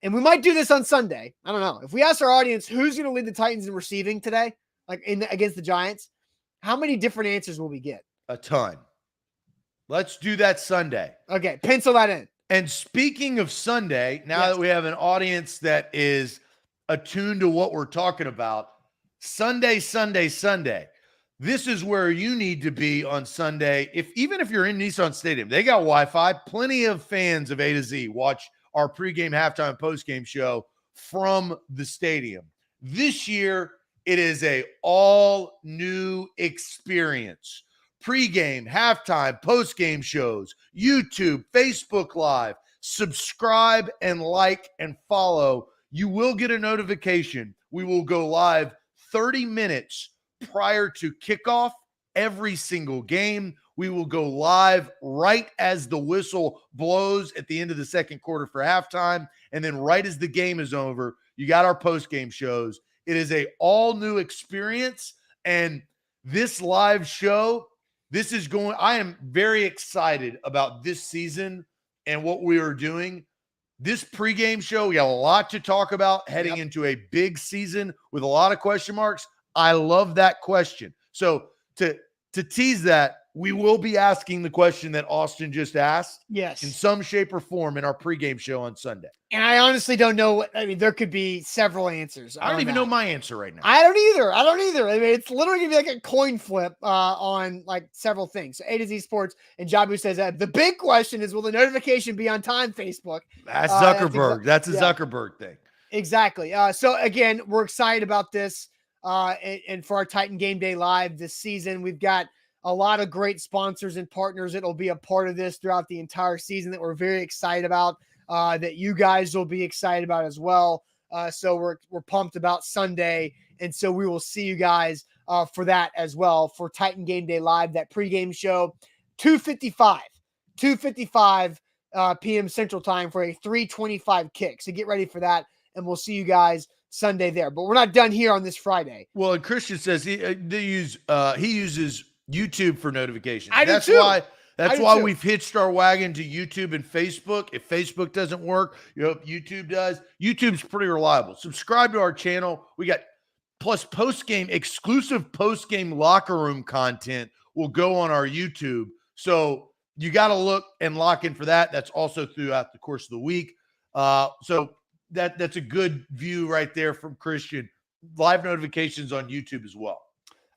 A: and we might do this on Sunday, I don't know, if we ask our audience who's going to lead the Titans in receiving today, like against the Giants, how many different answers will we get?
B: A ton. Let's do that Sunday.
A: Okay, pencil that in.
B: And speaking of Sunday, now that we have an audience that is attuned to what we're talking about, Sunday. This is where you need to be on Sunday. Even if you're in Nissan Stadium, they got Wi-Fi. Plenty of fans of A to Z watch our pregame, halftime, postgame show from the stadium. This year, it is a all new experience. Pregame, halftime, postgame shows, YouTube, Facebook Live. Subscribe and like and follow. You will get a notification. We will go live 30 minutes prior to kickoff every single game. We will go live right as the whistle blows at the end of the second quarter for halftime. And then right as the game is over, you got our post-game shows. It is a all new experience. And this live show, I am very excited about this season and what we are doing. This pregame show, we got a lot to talk about heading into a big season with a lot of question marks. I love that question. So to tease that, we will be asking the question that Austin just asked.
A: Yes.
B: In some shape or form in our pregame show on Sunday.
A: And I honestly don't know. There could be several answers.
B: I don't even know my answer right now.
A: I don't either. I mean, it's literally gonna be like a coin flip on like several things. So A to Z Sports and Jabu says that the big question is, will the notification be on time? Facebook.
B: That's Zuckerberg. That's a Zuckerberg thing.
A: Exactly. So again, we're excited about this and for our Titan Game Day Live this season. We've got a lot of great sponsors and partners that will be a part of this throughout the entire season that we're very excited about, that you guys will be excited about as well. So we're pumped about Sunday. And so we will see you guys for that as well for Titan Game Day Live, that pregame show, 2:55 p.m. Central Time for a 3:25 kick. So get ready for that. And we'll see you guys Sunday there. But we're not done here on this Friday.
B: Well, and Christian says he uses YouTube for notifications.
A: That's
B: why we've hitched our wagon to YouTube and Facebook. If Facebook doesn't work, YouTube does. YouTube's pretty reliable. Subscribe to our channel. We got plus exclusive post-game locker room content will go on our YouTube. So you got to look and lock in for that. That's also throughout the course of the week. So that's a good view right there from Christian. Live notifications on YouTube as well.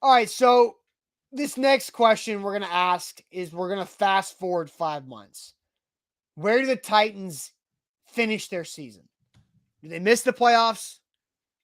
A: All right, so this next question we're going to ask is, we're going to fast forward 5 months. Where do the Titans finish their season? Do they miss the playoffs?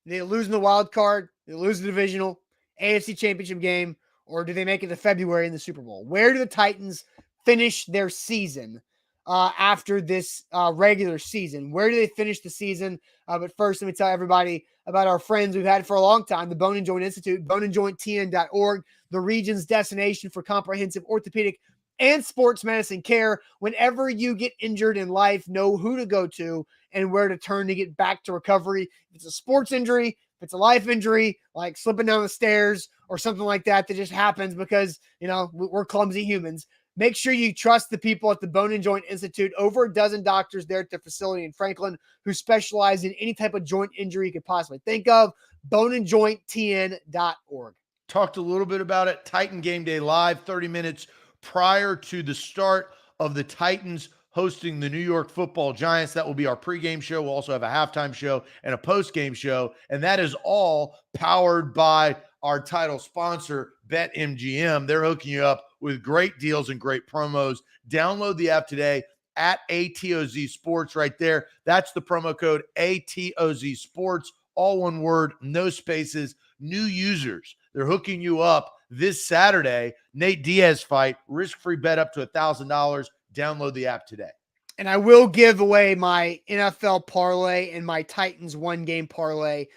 A: Do they lose in the wild card? Do they lose the divisional, AFC championship game? Or do they make it to February in the Super Bowl? Where do the Titans finish their season after this regular season? Where do they finish the season? But first, let me tell everybody about our friends we've had for a long time, the Bone and Joint Institute, boneandjointtn.org, the region's destination for comprehensive orthopedic and sports medicine care. Whenever you get injured in life, know who to go to and where to turn to get back to recovery. If it's a sports injury, if it's a life injury, like slipping down the stairs or something like that just happens because, we're clumsy humans, make sure you trust the people at the Bone and Joint Institute. Over a dozen doctors there at the facility in Franklin who specialize in any type of joint injury you could possibly think of. boneandjointtn.org.
B: Talked a little bit about it. Titan Game Day Live, 30 minutes prior to the start of the Titans hosting the New York Football Giants. That will be our pregame show. We'll also have a halftime show and a postgame show. And that is all powered by our title sponsor, BetMGM. They're hooking you up with great deals and great promos. Download the app today at ATOZ Sports right there. That's the promo code ATOZ Sports, all one word, no spaces. New users, they're hooking you up this Saturday. Nate Diaz fight, risk-free bet up to $1,000. Download the app today.
A: And I will give away my NFL parlay and my Titans one-game parlay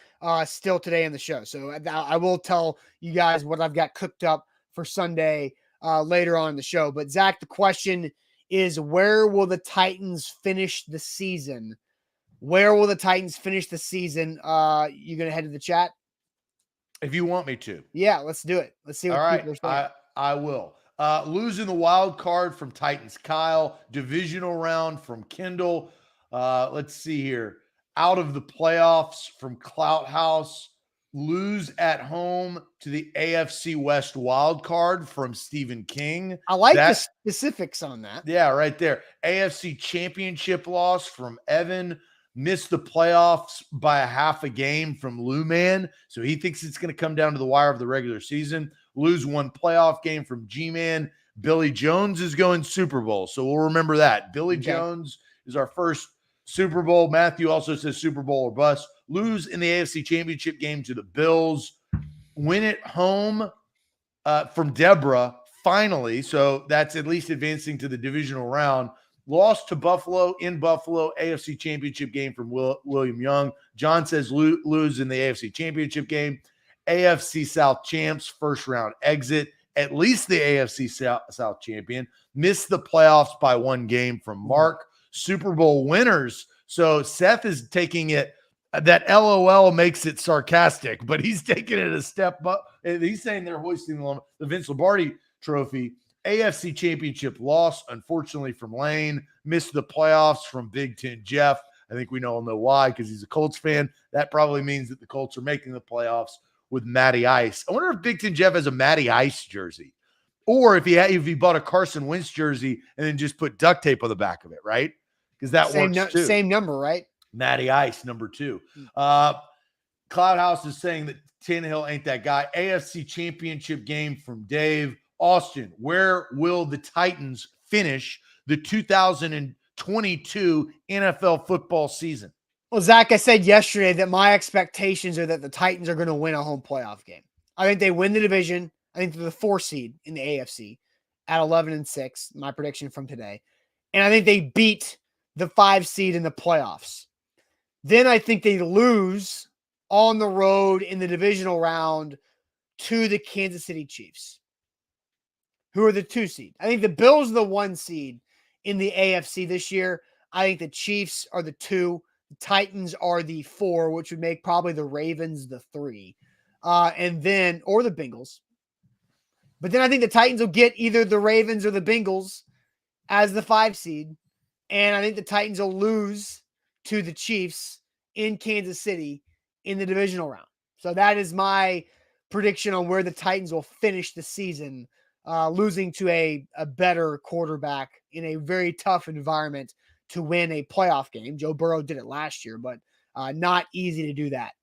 A: still today in the show. So I will tell you guys what I've got cooked up for Sunday later on in the show. But Zach, the question is, where will the Titans finish the season? Where will the Titans finish the season? You going to head to the chat?
B: If you want me to.
A: Yeah, let's do it. Let's see what people are saying.
B: I will. Losing the wild card from Titans Kyle. Divisional round from Kendall. Let's see here. Out of the playoffs from Clout House. Lose at home to the AFC West wild card from Stephen King.
A: I like the specifics on that.
B: Yeah, right there. AFC championship loss from Evan. Missed the playoffs by a half a game from Lou Man. So he thinks it's going to come down to the wire of the regular season. Lose one playoff game from G-Man. Billy Jones is going Super Bowl. So we'll remember that. Billy Jones is our first Super Bowl. Matthew also says Super Bowl or bust. Lose in the AFC championship game to the Bills. Win at home from Deborah, finally. So that's at least advancing to the divisional round. Lost to Buffalo in Buffalo, AFC championship game from William Young. John says lose in the AFC championship game. AFC South champs, first round exit, at least the AFC South champion, missed the playoffs by 1 game from Mark, Super Bowl winners. So Seth is taking it, that LOL makes it sarcastic, but he's taking it a step up. He's saying they're hoisting the Vince Lombardi trophy. AFC championship loss, unfortunately, from Lane. Missed the playoffs from Big Ten Jeff. I think we all know why, because he's a Colts fan. That probably means that the Colts are making the playoffs with Matty Ice. I wonder if Big Ten Jeff has a Matty Ice jersey, or if he bought a Carson Wentz jersey and then just put duct tape on the back of it, right? Because that works too.
A: Same number, right?
B: Matty Ice, number 2. Cloudhouse is saying that Tannehill ain't that guy. AFC championship game from Dave. Austin, where will the Titans finish the 2022 NFL football season?
A: Well, Zach, I said yesterday that my expectations are that the Titans are going to win a home playoff game. I think they win the division. I think they're the 4 seed in the AFC at 11-6, my prediction from today. And I think they beat the 5 seed in the playoffs. Then I think they lose on the road in the divisional round to the Kansas City Chiefs, who are the 2 seed. I think the Bills are the 1 seed in the AFC this year. I think the Chiefs are the 2. The Titans are the 4, which would make probably the Ravens the 3. And then, or the Bengals. But then I think the Titans will get either the Ravens or the Bengals as the 5 seed. And I think the Titans will lose to the Chiefs in Kansas City in the divisional round. So that is my prediction on where the Titans will finish the season, losing to a better quarterback in a very tough environment to win a playoff game. Joe Burrow did it last year, but not easy to do that.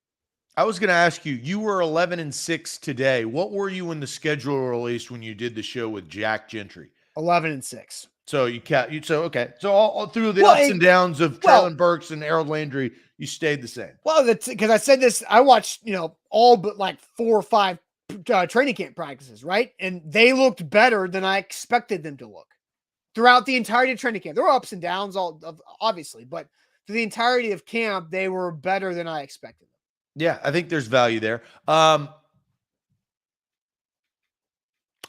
B: I was going to ask you, you were 11-6 today. What were you when the schedule released when you did the show with Jack Gentry?
A: 11-6.
B: So okay. So all through the ups and downs of Traylon Burks and Harold Landry, you stayed the same.
A: Well, that's because I said this. I watched, all but like 4 or 5 training camp practices, right? And they looked better than I expected them to look throughout the entirety of training camp. There were ups and downs, obviously, but for the entirety of camp, they were better than I expected them.
B: Yeah, I think there's value there.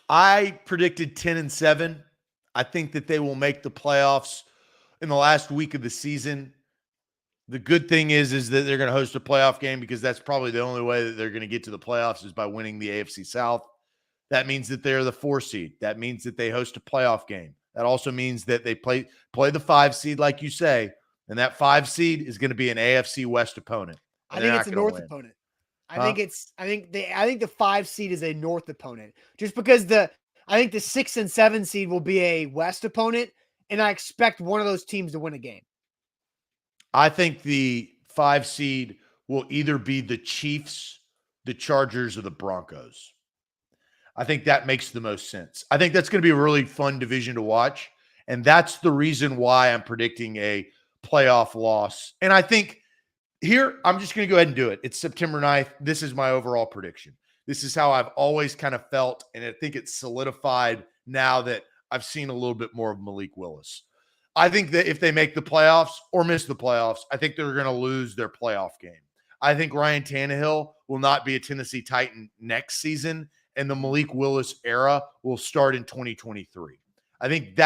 B: I predicted 10-7. I think that they will make the playoffs in the last week of the season. The good thing is that they're going to host a playoff game, because that's probably the only way that they're going to get to the playoffs is by winning the AFC South. That means that they're the 4 seed. That means that they host a playoff game. That also means that they play the 5 seed, like you say, and that 5 seed is going to be an AFC West opponent.
A: I think it's a North opponent. I think the 5 seed is a North opponent, just because I think the 6 and 7 seed will be a West opponent, and I expect one of those teams to win a game.
B: I think the 5 seed will either be the Chiefs, the Chargers, or the Broncos. I think that makes the most sense. I think that's going to be a really fun division to watch, and that's the reason why I'm predicting a playoff loss. And I think here, I'm just going to go ahead and do it. It's September 9th. This is my overall prediction. This is how I've always kind of felt, and I think it's solidified now that I've seen a little bit more of Malik Willis. I think that if they make the playoffs or miss the playoffs, I think they're going to lose their playoff game. I think Ryan Tannehill will not be a Tennessee Titan next season, and the Malik Willis era will start in 2023. I think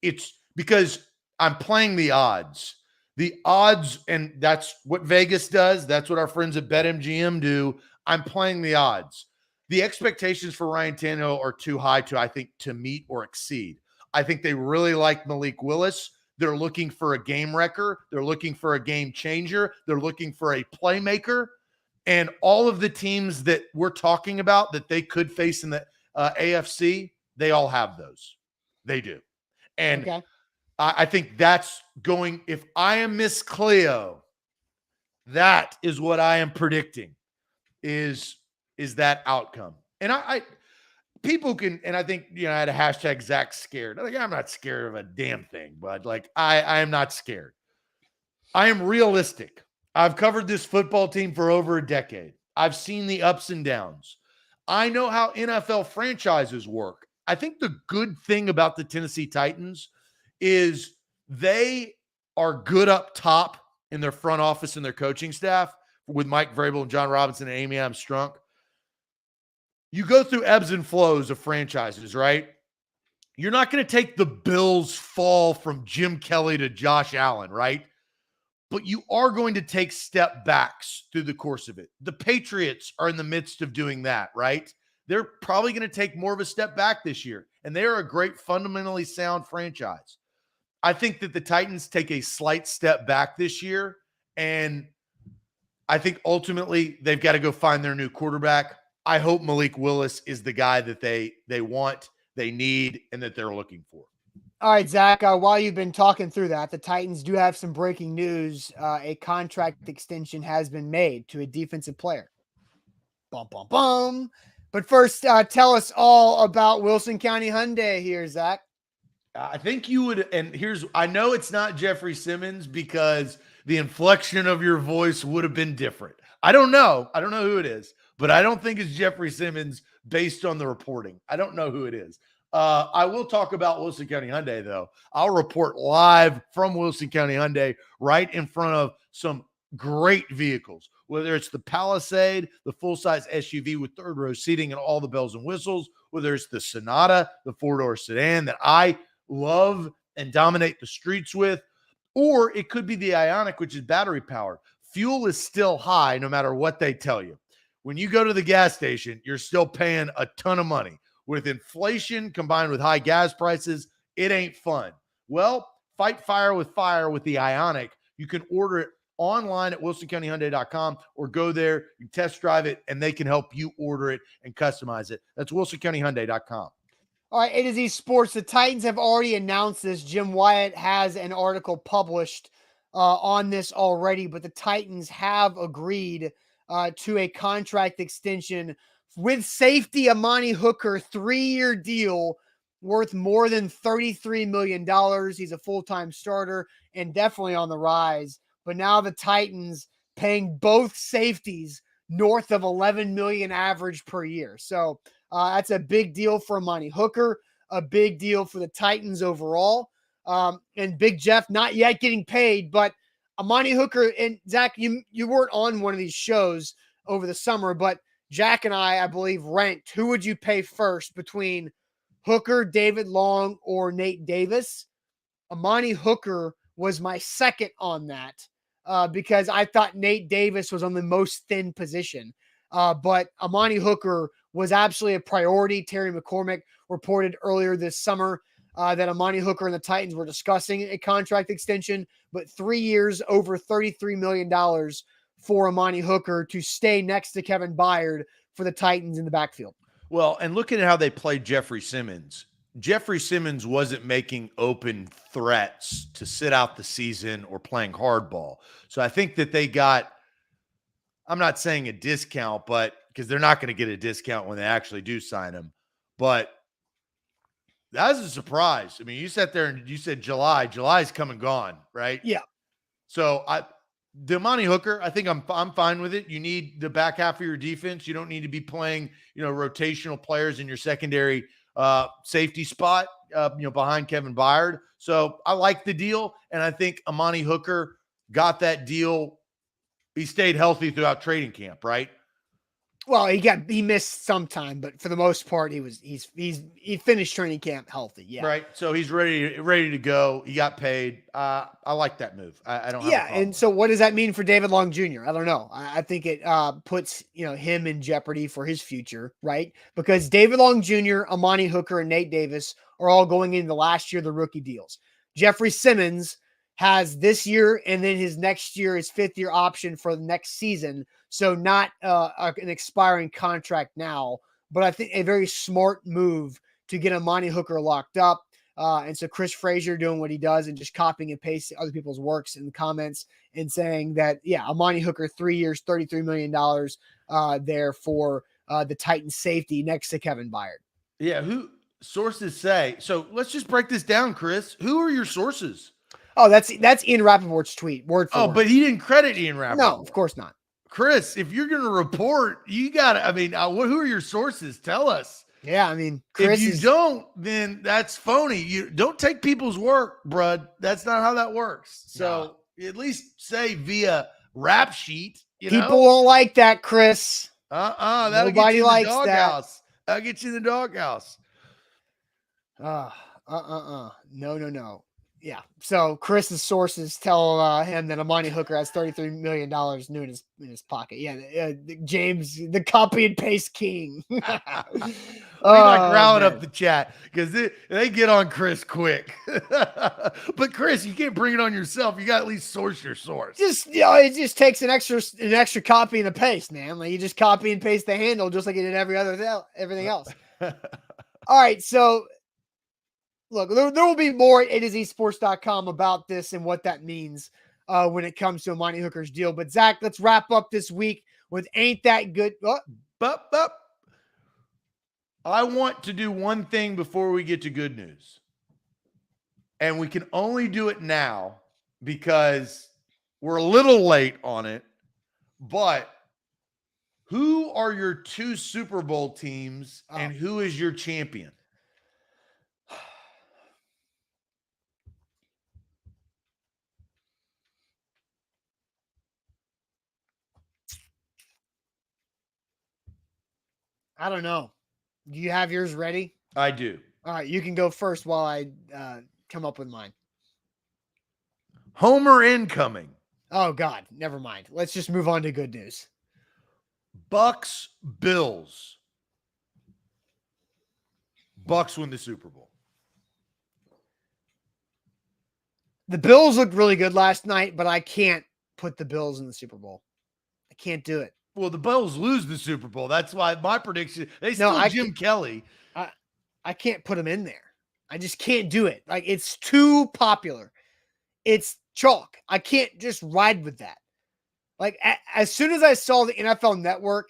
B: it's because I'm playing the odds. The odds, and that's what Vegas does. That's what our friends at BetMGM do. I'm playing the odds. The expectations for Ryan Tannehill are too high to meet or exceed. I think they really like Malik Willis. They're looking for a game wrecker. They're looking for a game changer. They're looking for a playmaker. And all of the teams that we're talking about that they could face in the AFC, they all have those. They do. And okay. I think that's going, if I am Miss Cleo, that is what I am predicting is that outcome. And people can, and I think, I had a hashtag Zach scared. I'm not scared of a damn thing, but I am not scared. I am realistic. I've covered this football team for over a decade. I've seen the ups and downs. I know how NFL franchises work. I think the good thing about the Tennessee Titans is they are good up top in their front office and their coaching staff with Mike Vrabel and John Robinson and Amy Armstrong. you go through ebbs and flows of franchises, right? You're not going to take the Bills' fall from Jim Kelly to Josh Allen, right? But you are going to take step backs through the course of it. The Patriots are in the midst of doing that, right? They're probably going to take more of a step back this year, and they are a great, fundamentally sound franchise. I think that the Titans take a slight step back this year, and I think ultimately they've got to go find their new quarterback. I hope Malik Willis is the guy that they want, they need, and that they're looking for.
A: All right, Zach, while you've been talking through that, the Titans do have some breaking news. A contract extension has been made to a defensive player. Bum, bum, bum. But first, tell us all about Wilson County Hyundai here, Zach.
B: I think you would, and I know it's not Jeffrey Simmons because the inflection of your voice would have been different. I don't know who it is, but I don't think it's Jeffrey Simmons based on the reporting. I don't know who it is. I will talk about Wilson County Hyundai, though. I'll report live from Wilson County Hyundai right in front of some great vehicles, whether it's the Palisade, the full-size SUV with third-row seating and all the bells and whistles, whether it's the Sonata, the four-door sedan that I love and dominate the streets with, or it could be the Ioniq, which is battery-powered. Fuel is still high no matter what they tell you. When you go to the gas station, you're still paying a ton of money. With inflation combined with high gas prices, it ain't fun. Well, fight fire with the Ioniq. You can order it online at wilsoncountyhyundai.com or go there, you test drive it, and they can help you order it and customize it. That's wilsoncountyhyundai.com.
A: All right, A to Z Sports. The Titans have already announced this. Jim Wyatt has an article published on this already, but the Titans have agreed to a contract extension with safety Amani Hooker, 3-year deal worth more than $33 million. He's a full-time starter and definitely on the rise. But now the Titans paying both safeties north of $11 million average per year. So that's a big deal for Amani Hooker, a big deal for the Titans overall. And Big Jeff not yet getting paid, but Amani Hooker and Zach, you weren't on one of these shows over the summer, but Jack and I believe, ranked who would you pay first between Hooker, David Long, or Nate Davis. Amani Hooker was my second on that because I thought Nate Davis was on the most thin position. But Amani Hooker was absolutely a priority. Terry McCormick reported earlier this summer that Amani Hooker and the Titans were discussing a contract extension, but 3 years, over $33 million for Amani Hooker to stay next to Kevin Byard for the Titans in the backfield.
B: Well, and looking at how they played Jeffrey Simmons wasn't making open threats to sit out the season or playing hardball. So I think that they got, I'm not saying a discount, but because they're not going to get a discount when they actually do sign him. But that was a surprise. I mean, you sat there and you said July. July's come and gone, right?
A: Yeah.
B: So the Amani Hooker, I think I'm fine with it. You need the back half of your defense. You don't need to be playing, rotational players in your secondary safety spot, behind Kevin Byard. So I like the deal, and I think Amani Hooker got that deal. He stayed healthy throughout training camp, right?
A: Well, he missed some time, but for the most part, he finished training camp healthy. Yeah.
B: Right. So he's ready to go. He got paid. I like that move. I don't have a problem.
A: And so what does that mean for David Long Jr.? I don't know. I think it puts, him in jeopardy for his future, right? Because David Long Jr., Amani Hooker, and Nate Davis are all going into last year, the rookie deals. Jeffrey Simmons has this year and then his next year, his 5th-year option for the next season. So not an expiring contract now, but I think a very smart move to get Amani Hooker locked up. And so Chris Frazier doing what he does and just copying and pasting other people's works in the comments and saying that, Amani Hooker, 3 years, $33 million there for the Titans safety next to Kevin Byard.
B: Yeah. Who sources say, so let's just break this down, Chris. Who are your sources?
A: Oh, that's Ian Rappaport's tweet, word for word.
B: But he didn't credit Ian Rappaport.
A: No, of course not.
B: Chris, if you're going to report, you got to, who are your sources? Tell us.
A: Yeah, Chris,
B: if you don't, then that's phony. You don't take people's work, brud. That's not how that works. So at least say via rap sheet.
A: People won't like that, Chris.
B: That'll
A: Nobody
B: get you
A: likes
B: in the
A: that.
B: doghouse. I'll get you in the doghouse.
A: No. Yeah. So Chris's sources tell him that Amani Hooker has $33 million new in his pocket. Yeah, James, the copy and paste king.
B: We're not growling up the chat because they get on Chris quick. But Chris, you can't bring it on yourself. You got to at least source your source.
A: It just takes an extra copy and a paste, man. Like you just copy and paste the handle just like you did everything else. All right, so. Look, there will be more at AtoZSports.com about this and what that means when it comes to Amani Hooker's deal. But, Zach, let's wrap up this week with Ain't That Good.
B: I want to do one thing before we get to good news. And we can only do it now because we're a little late on it. But who are your 2 Super Bowl teams and who is your champion?
A: I don't know. Do you have yours ready?
B: I do.
A: All right, you can go first while I come up with mine.
B: Homer incoming.
A: Oh, God. Never mind. Let's just move on to good news.
B: Bucks, Bills. Bucks win the Super Bowl.
A: The Bills looked really good last night, but I can't put the Bills in the Super Bowl. I can't do it.
B: Well, the Bills lose the Super Bowl. That's why my prediction, Jim Kelly.
A: I can't put them in there. I just can't do it. Like, it's too popular. It's chalk. I can't just ride with that. Like, as soon as I saw the NFL Network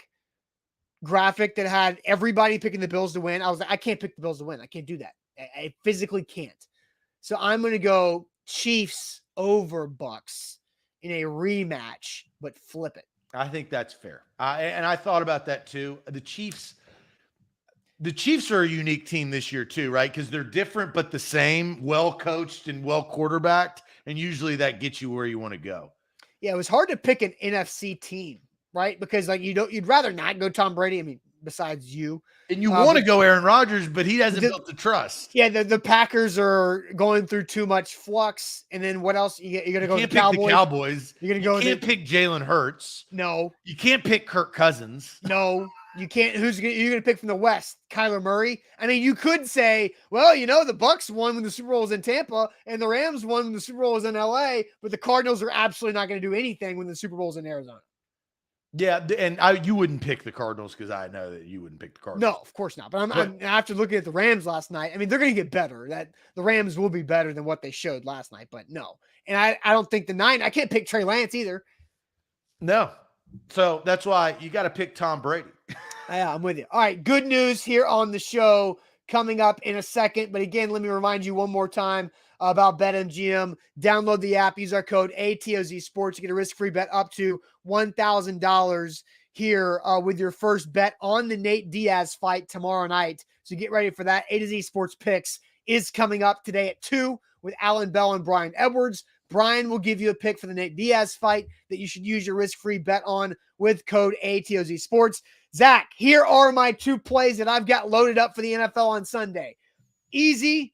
A: graphic that had everybody picking the Bills to win, I was like, I can't pick the Bills to win. I can't do that. I physically can't. So I'm going to go Chiefs over Bucks in a rematch, but flip it.
B: I think that's fair. And I thought about that too. The Chiefs are a unique team this year too, right? Because they're different but the same, well coached and well quarterbacked, and usually that gets you where you want to go.
A: Yeah, it was hard to pick an NFC team, right? Because like you'd rather not go Tom Brady. I mean, besides you.
B: And you want to go Aaron Rodgers, but he hasn't built the trust.
A: Yeah, the Packers are going through too much flux. And then what else? You're going to go with the Cowboys.
B: The Cowboys.
A: You're going to go.
B: You can't pick Jalen Hurts.
A: No.
B: You can't pick Kirk Cousins.
A: No. You can't. You're going to pick from the West? Kyler Murray. I mean, you could say, well, the Bucks won when the Super Bowl was in Tampa, and the Rams won when the Super Bowl was in LA. But the Cardinals are absolutely not going to do anything when the Super Bowl is in Arizona.
B: Yeah, and you wouldn't pick the Cardinals because I know that you wouldn't pick the Cardinals.
A: No, of course not. But I'm after looking at the Rams last night, I mean, they're going to get better. That the Rams will be better than what they showed last night, but no. And I don't think I can't pick Trey Lance either.
B: No. So that's why you got to pick Tom Brady.
A: Yeah, I'm with you. All right, good news here on the show coming up in a second. But again, let me remind you one more time about BetMGM. Download the app. Use our code ATOZ Sports. You get a risk-free bet up to $1,000 here with your first bet on the Nate Diaz fight tomorrow night. So get ready for that. A to Z Sports Picks is coming up today at 2 with Alan Bell and Brian Edwards. Brian will give you a pick for the Nate Diaz fight that you should use your risk-free bet on with code ATOZ Sports. Zach, here are my 2 plays that I've got loaded up for the NFL on Sunday. Easy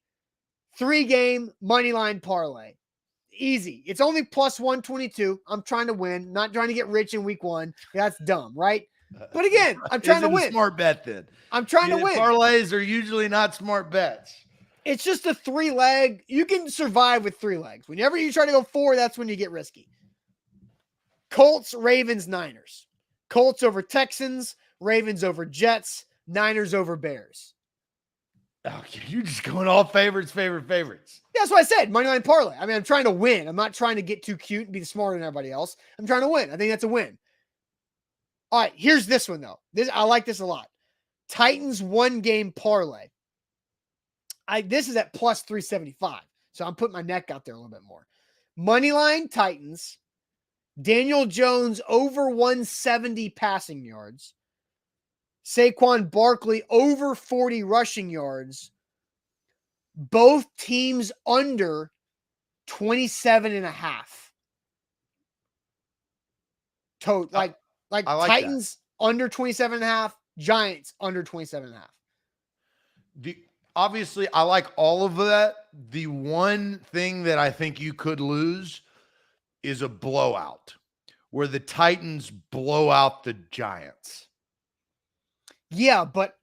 A: 3-game money line parlay. Easy. It's only plus 122. I'm trying to win, not trying to get rich in week 1. That's dumb, right? But again, I'm trying to win.
B: A smart bet then.
A: I'm trying to win.
B: Parlays are usually not smart bets.
A: It's just a 3-leg. You can survive with 3 legs. Whenever you try to go 4, that's when you get risky. Colts, Ravens, Niners. Colts over Texans, Ravens over Jets, Niners over Bears.
B: Okay, you're just going all favorites.
A: That's what I said. Moneyline parlay. I mean, I'm trying to win. I'm not trying to get too cute and be smarter than everybody else. I'm trying to win. I think that's a win. All right, here's this one, though. I like this a lot. Titans 1-game parlay. This is at plus 375. So I'm putting my neck out there a little bit more. Moneyline Titans. Daniel Jones over 170 passing yards. Saquon Barkley over 40 rushing yards. Both teams under 27.5. Like
B: I like
A: Titans under 27.5, Giants under 27.5.
B: Obviously, I like all of that. The one thing that I think you could lose is a blowout where the Titans blow out the Giants.
A: Yeah, but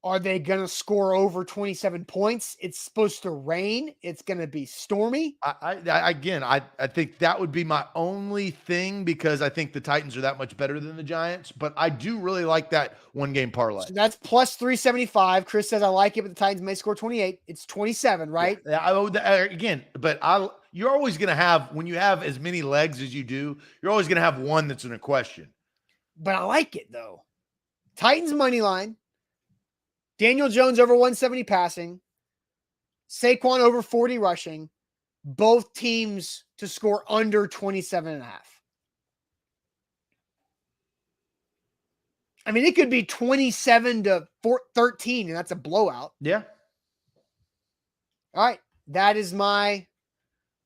A: are they going to score over 27 points? It's supposed to rain. It's going to be stormy.
B: I think that would be my only thing because I think the Titans are that much better than the Giants. But I do really like that one-game parlay.
A: So that's plus 375. Chris says I like it, but the Titans may score 28. It's 27, right?
B: Yeah, you're always going to have, when you have as many legs as you do, you're always going to have one that's in a question.
A: But I like it, though. Titans money line. Daniel Jones over 170 passing. Saquon over 40 rushing. Both teams to score under 27.5. I mean, it could be 27-13, and that's a blowout.
B: Yeah.
A: All right. That is my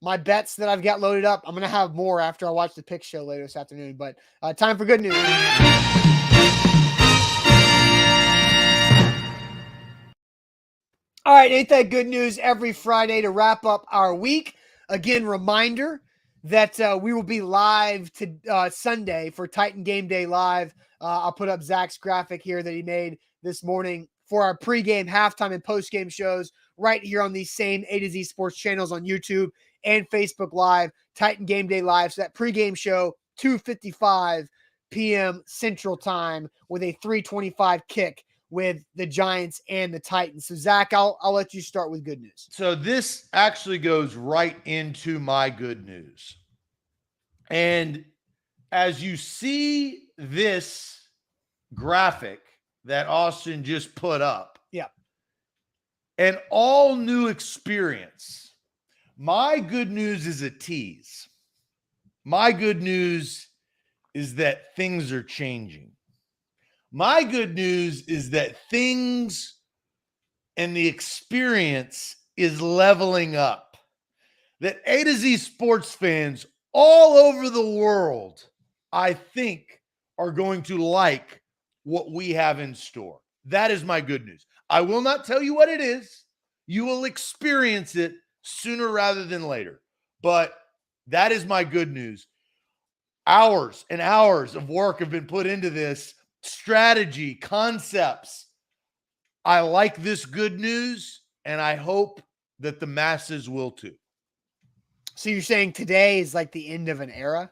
A: bets that I've got loaded up. I'm going to have more after I watch the pick show later this afternoon, but time for good news. All right, ain't that good news every Friday to wrap up our week? Again, reminder that we will be live to Sunday for Titan Game Day Live. I'll put up Zach's graphic here that he made this morning for our pregame, halftime, and postgame shows right here on these same A to Z Sports channels on YouTube and Facebook Live, Titan Game Day Live. So that pregame show, 2:55 p.m. Central Time with a 3:25 kick with the Giants and the Titans. So, Zach, I'll let you start with good news.
B: So this actually goes right into my good news. And as you see this graphic that Austin just put up,
A: yeah,
B: an all new experience. My good news is a tease. My good news is that things are changing. My good news is that things and the experience is leveling up. That A to Z sports fans all over the world, I think, are going to like what we have in store. That is my good news. I will not tell you what it is. You will experience it sooner rather than later. But that is my good news. Hours and hours of work have been put into this. Strategy, concepts. I like this good news, and I hope that the masses will too.
A: So you're saying today is like the end of an era?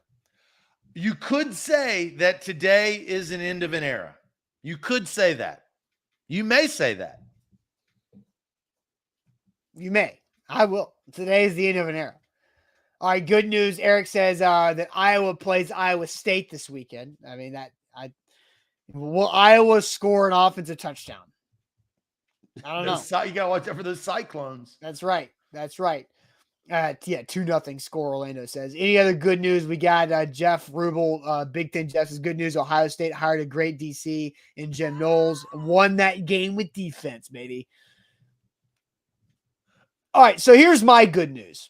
B: You could say that today is an end of an era. You could say that. You may say that.
A: You may. I will. Today is the end of an era. All right, good news. Eric says that Iowa plays Iowa State this weekend. I mean, will Iowa score an offensive touchdown? I don't know.
B: You got to watch out for those Cyclones.
A: That's right. That's right. 2-0 score, Orlando says. Any other good news? We got Jeff Rubel, Big Ten Jeff says good news. Ohio State hired a great DC in Jim Knowles. Won that game with defense, baby. All right, so here's my good news.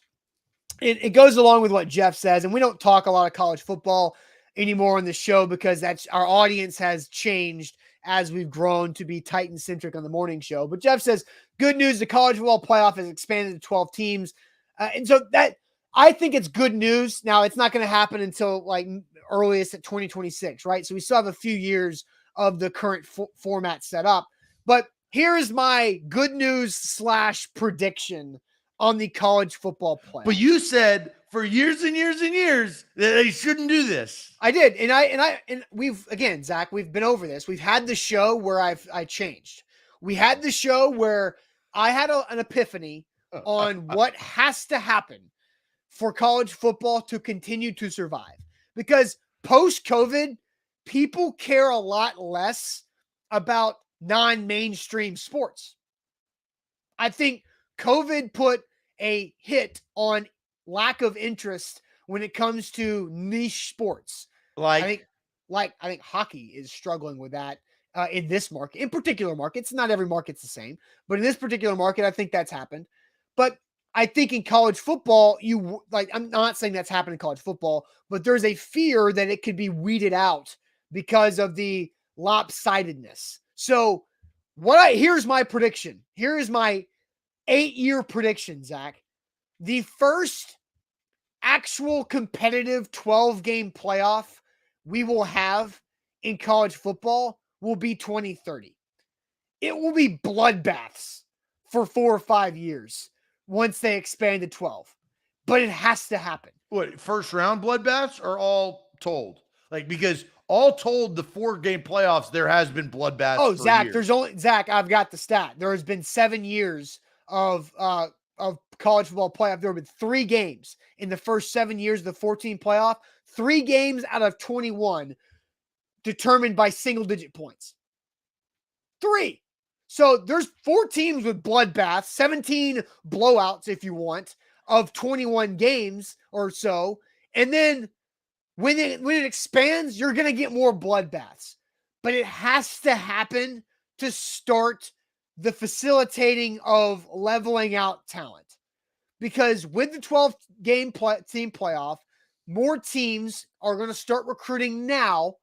A: It goes along with what Jeff says, and we don't talk a lot of college football anymore on the show because that's our audience has changed as we've grown to be Titan-centric on the morning show. But Jeff says, good news, the college football playoff has expanded to 12 teams. And so that I think it's good news. Now, it's not going to happen until like earliest at 2026, right? So we still have a few years of the current format set up. But here is my good news / prediction on the college football playoff.
B: But you said for years and years and years that they shouldn't do this.
A: I did. And we've, again, Zach, we've been over this. We've had the show where I changed. We had the show where I had an epiphany on what has to happen for college football to continue to survive. Because post-COVID, people care a lot less about non-mainstream sports. I think COVID put a hit on lack of interest when it comes to niche sports. I think hockey is struggling with that in this market, in particular markets. Not every market's the same, but in this particular market, I think that's happened. But I think in college football, I'm not saying that's happened in college football, but there's a fear that it could be weeded out because of the lopsidedness. So here's my prediction. Here is my 8-year prediction, Zach. The first actual competitive 12-game playoff we will have in college football will be 2030. It will be bloodbaths for 4 or 5 years once they expand to 12. But it has to happen.
B: What, first round bloodbaths are all told? Like, because all told, the 4-game playoffs, there has been bloodbaths.
A: Oh, Zach,
B: years.
A: Zach, I've got the stat. There has been 7 years of college football playoff. There have been 3 games in the first 7 years of the 14 playoff. 3 games out of 21 determined by single-digit points. 3. So there's 4 teams with bloodbaths, 17 blowouts, if you want, of 21 games or so. And then when it expands, you're going to get more bloodbaths. But it has to happen to start the facilitating of leveling out talent. Because with the 12-game team playoff, more teams are going to start recruiting now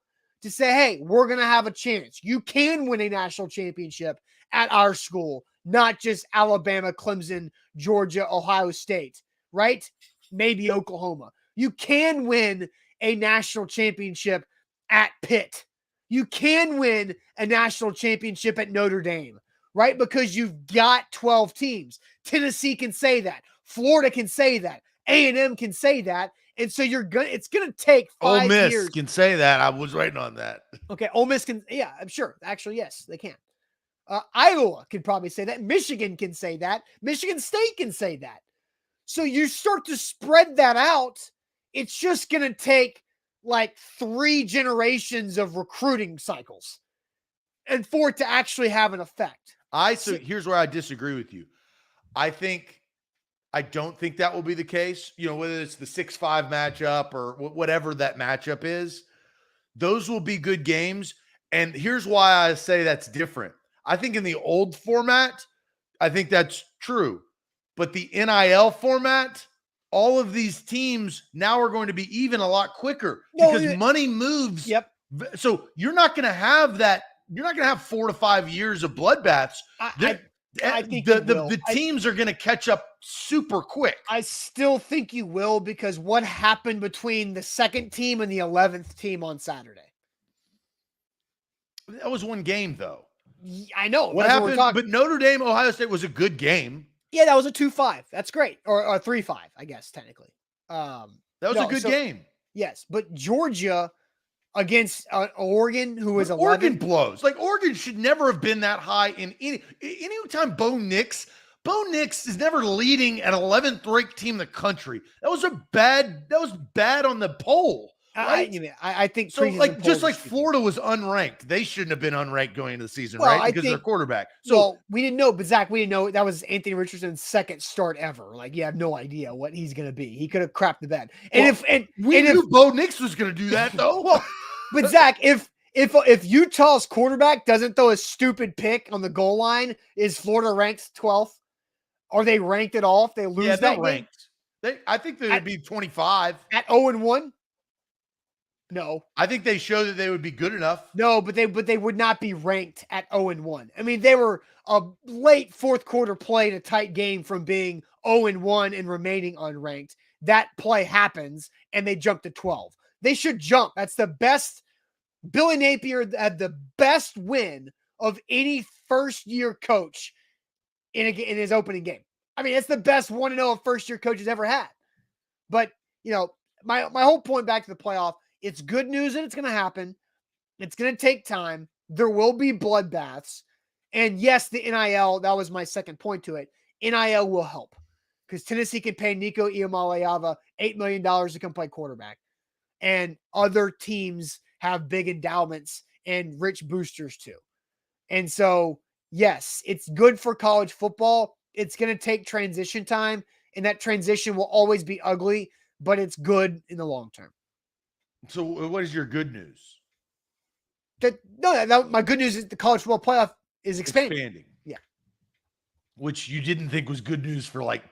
A: to say, hey, we're going to have a chance. You can win a national championship at our school, not just Alabama, Clemson, Georgia, Ohio State, right? Maybe Oklahoma. You can win a national championship at Pitt. You can win a national championship at Notre Dame, right? Because you've got 12 teams. Tennessee can say that. Florida can say that. A&M can say that. And so it's going to take 5
B: Ole Miss
A: years.
B: Can say that. I was waiting on that.
A: Okay. Ole Miss can. Yeah, I'm sure. Actually, yes, they can. Iowa can probably say that. Michigan can say that. Michigan State can say that. So you start to spread that out. It's just going to take like 3 generations of recruiting cycles and for it to actually have an effect.
B: So here's where I disagree with you. I don't think that will be the case. You know, whether it's the 6-5 matchup or whatever that matchup is, those will be good games. And here's why I say that's different. I think in the old format, I think that's true. But the NIL format, all of these teams now are going to be even a lot quicker because money moves.
A: Yep.
B: So you're not going to have that. You're not going to have 4 to 5 years of bloodbaths.
A: I think
B: the teams are going to catch up super quick.
A: I still think you will, because what happened between the 2nd team and the 11th team on Saturday?
B: That was 1 game, though.
A: I know.
B: What happened? But Notre Dame, Ohio State was a good game.
A: Yeah, that was a 2-5. That's great. Or 3-5, I guess, technically.
B: That was a good game.
A: Yes, but Georgia against Oregon, who was 11.
B: Oregon blows. Like, Oregon should never have been that high in any time. Bo Nix is never leading an 11th ranked team in the country. That was bad on the poll. Right?
A: I think
B: so. Like, just like Florida was unranked, they shouldn't have been unranked going into the season, right? Because of their quarterback. So
A: we didn't know, but Zach, we didn't know that was Anthony Richardson's 2nd start ever. Like, you have no idea what he's going to be. He could have crapped the bed. And
B: we knew Bo Nix was going to do that, though.
A: But Zach, if Utah's quarterback doesn't throw a stupid pick on the goal line, is Florida ranked 12th? Are they ranked at all if they lose that game?
B: Ranked. I think they would be 25
A: at 0-1. No,
B: I think they show that they would be good enough.
A: No, but they would not be ranked at 0-1. I mean, they were a late 4th quarter play in a tight game from being 0-1 and remaining unranked. That play happens and they jump to 12. They should jump. That's the best. Billy Napier had the best win of any first-year coach in his opening game. I mean, it's the best 1-0 a first-year coach has ever had. But, my whole point back to the playoff, it's good news that it's going to happen. It's going to take time. There will be bloodbaths. And yes, the NIL, that was my second point to it. NIL will help because Tennessee can pay Nico Iamaleava $8 million to come play quarterback. And other teams have big endowments and rich boosters too. And so, yes, it's good for college football. It's going to take transition time, and that transition will always be ugly, but it's good in the long term.
B: So what is your good news?
A: My good news is the college football playoff is expanding. Yeah.
B: Which you didn't think was good news for like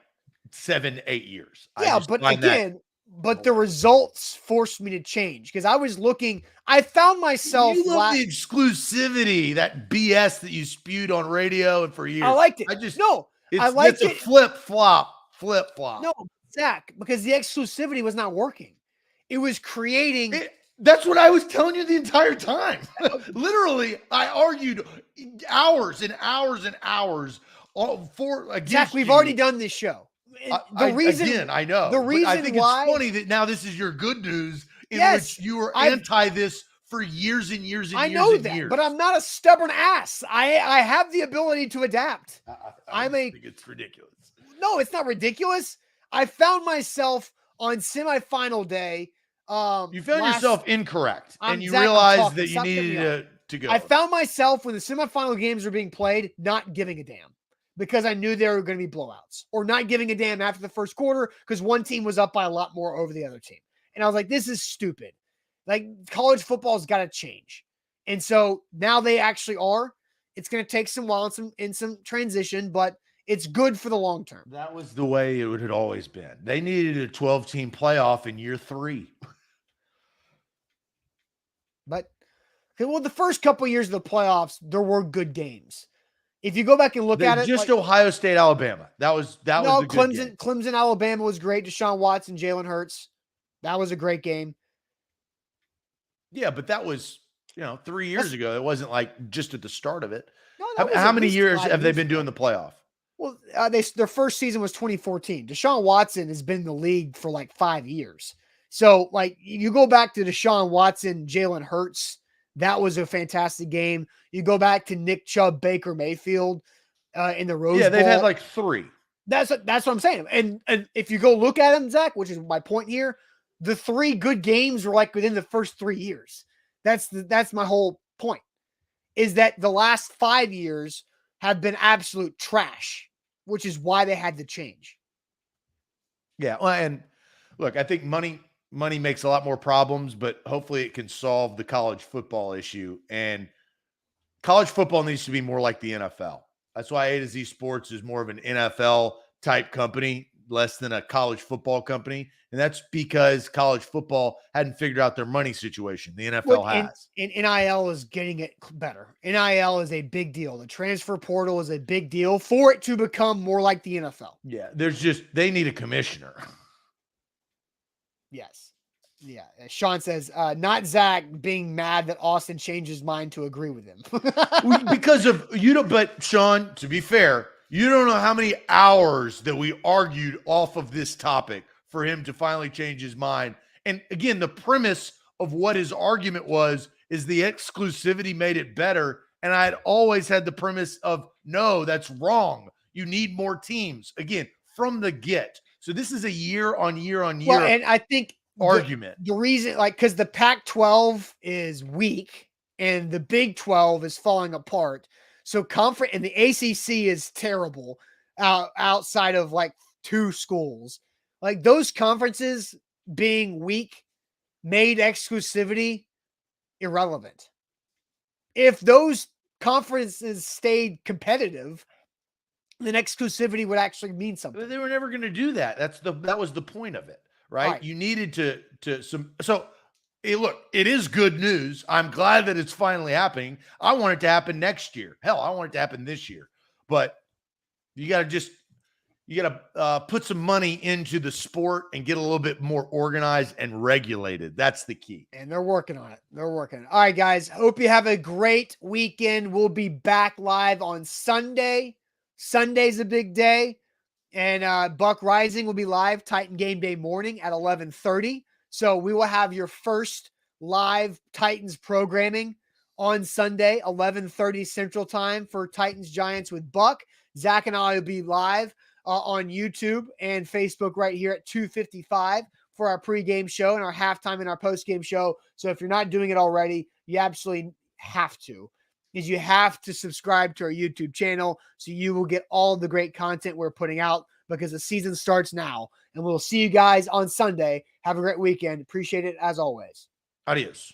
B: 7-8 years.
A: Yeah, but again, but the results forced me to change because I was looking. I found myself.
B: You love the exclusivity, that BS that you spewed on radio and for years.
A: I liked it.
B: It's a flip flop.
A: No, Zach, because the exclusivity was not working. It was creating.
B: That's what I was telling you the entire time. Literally, I argued hours and hours and hours
A: Zach, we've already done this show.
B: I know.
A: The reason
B: I think
A: why
B: it's funny that now this is your good news which you were anti this for years and years and years. I know that,
A: but I'm not a stubborn ass. I have the ability to adapt.
B: I think it's ridiculous.
A: No, it's not ridiculous. I found myself on semifinal day.
B: You found yourself incorrect, and you realized that you needed to go.
A: I found myself when the semifinal games were being played, not giving a damn because I knew there were going to be blowouts, or not giving a damn after the first quarter because one team was up by a lot more over the other team. And I was like, this is stupid. Like, college football's got to change. And so now they actually are. It's going to take some while in some transition, but it's good for the long term.
B: That was the way it had always been. They needed a 12-team playoff in year 3.
A: But, well, the first couple of years of the playoffs, there were good games. If you go back and look at it,
B: just Ohio State, Alabama. That was the good game.
A: Clemson, Alabama was great. Deshaun Watson, Jalen Hurts. That was a great game.
B: Yeah, but that was 3 years ago. It wasn't like just at the start of it.
A: No,
B: how many years have they been doing the playoff?
A: Well, their first season was 2014. Deshaun Watson has been in the league for like 5 years. So, like, you go back to Deshaun Watson, Jalen Hurts, that was a fantastic game. You go back to Nick Chubb, Baker Mayfield in the Rose Bowl.
B: Yeah, they've had like 3.
A: That's what I'm saying. And if you go look at them, Zach, which is my point here, the 3 good games were like within the first 3 years. That's my whole point, is that the last 5 years have been absolute trash, which is why they had to change.
B: Yeah, well, and look, I think money makes a lot more problems, but hopefully it can solve the college football issue. And college football needs to be more like the NFL. That's why A to Z Sports is more of an NFL type company, less than a college football company. And that's because college football hadn't figured out their money situation. The NFL has.
A: And NIL is getting it better. NIL is a big deal. The transfer portal is a big deal for it to become more like the NFL.
B: Yeah, they need a commissioner.
A: Yes. Yeah. Sean says, not Zach being mad that Austin changed his mind to agree with him.
B: Because of, but Sean, to be fair, you don't know how many hours that we argued off of this topic for him to finally change his mind. And again, the premise of what his argument is the exclusivity made it better. And I had always had the premise of, no, that's wrong. You need more teams. Again, from the get. So this is a year on year on year.
A: Well, and I think
B: argument.
A: The reason, because the Pac-12 is weak and the Big 12 is falling apart. So conference and the ACC is terrible outside of like 2 schools. Like, those conferences being weak made exclusivity irrelevant. If those conferences stayed competitive, then exclusivity would actually mean something.
B: But they were never going to do that. That was the point of it, right? You needed look, it is good news. I'm glad that it's finally happening. I want it to happen next year. Hell, I want it to happen this year. But you got to put some money into the sport and get a little bit more organized and regulated. That's the key.
A: And they're working on it. All right, guys. Hope you have a great weekend. We'll be back live on Sunday. Sunday's a big day. And Buck Rising will be live Titan Game Day morning at 11:30. So we will have your first live Titans programming on Sunday, 11:30 Central Time for Titans Giants with Buck. Zach and I will be live on YouTube and Facebook right here at 2:55 for our pregame show and our halftime and our postgame show. So if you're not doing it already, you absolutely have to. Is you have to subscribe to our YouTube channel so you will get all the great content we're putting out, because the season starts now. And we'll see you guys on Sunday. Have a great weekend. Appreciate it as always.
B: Adios.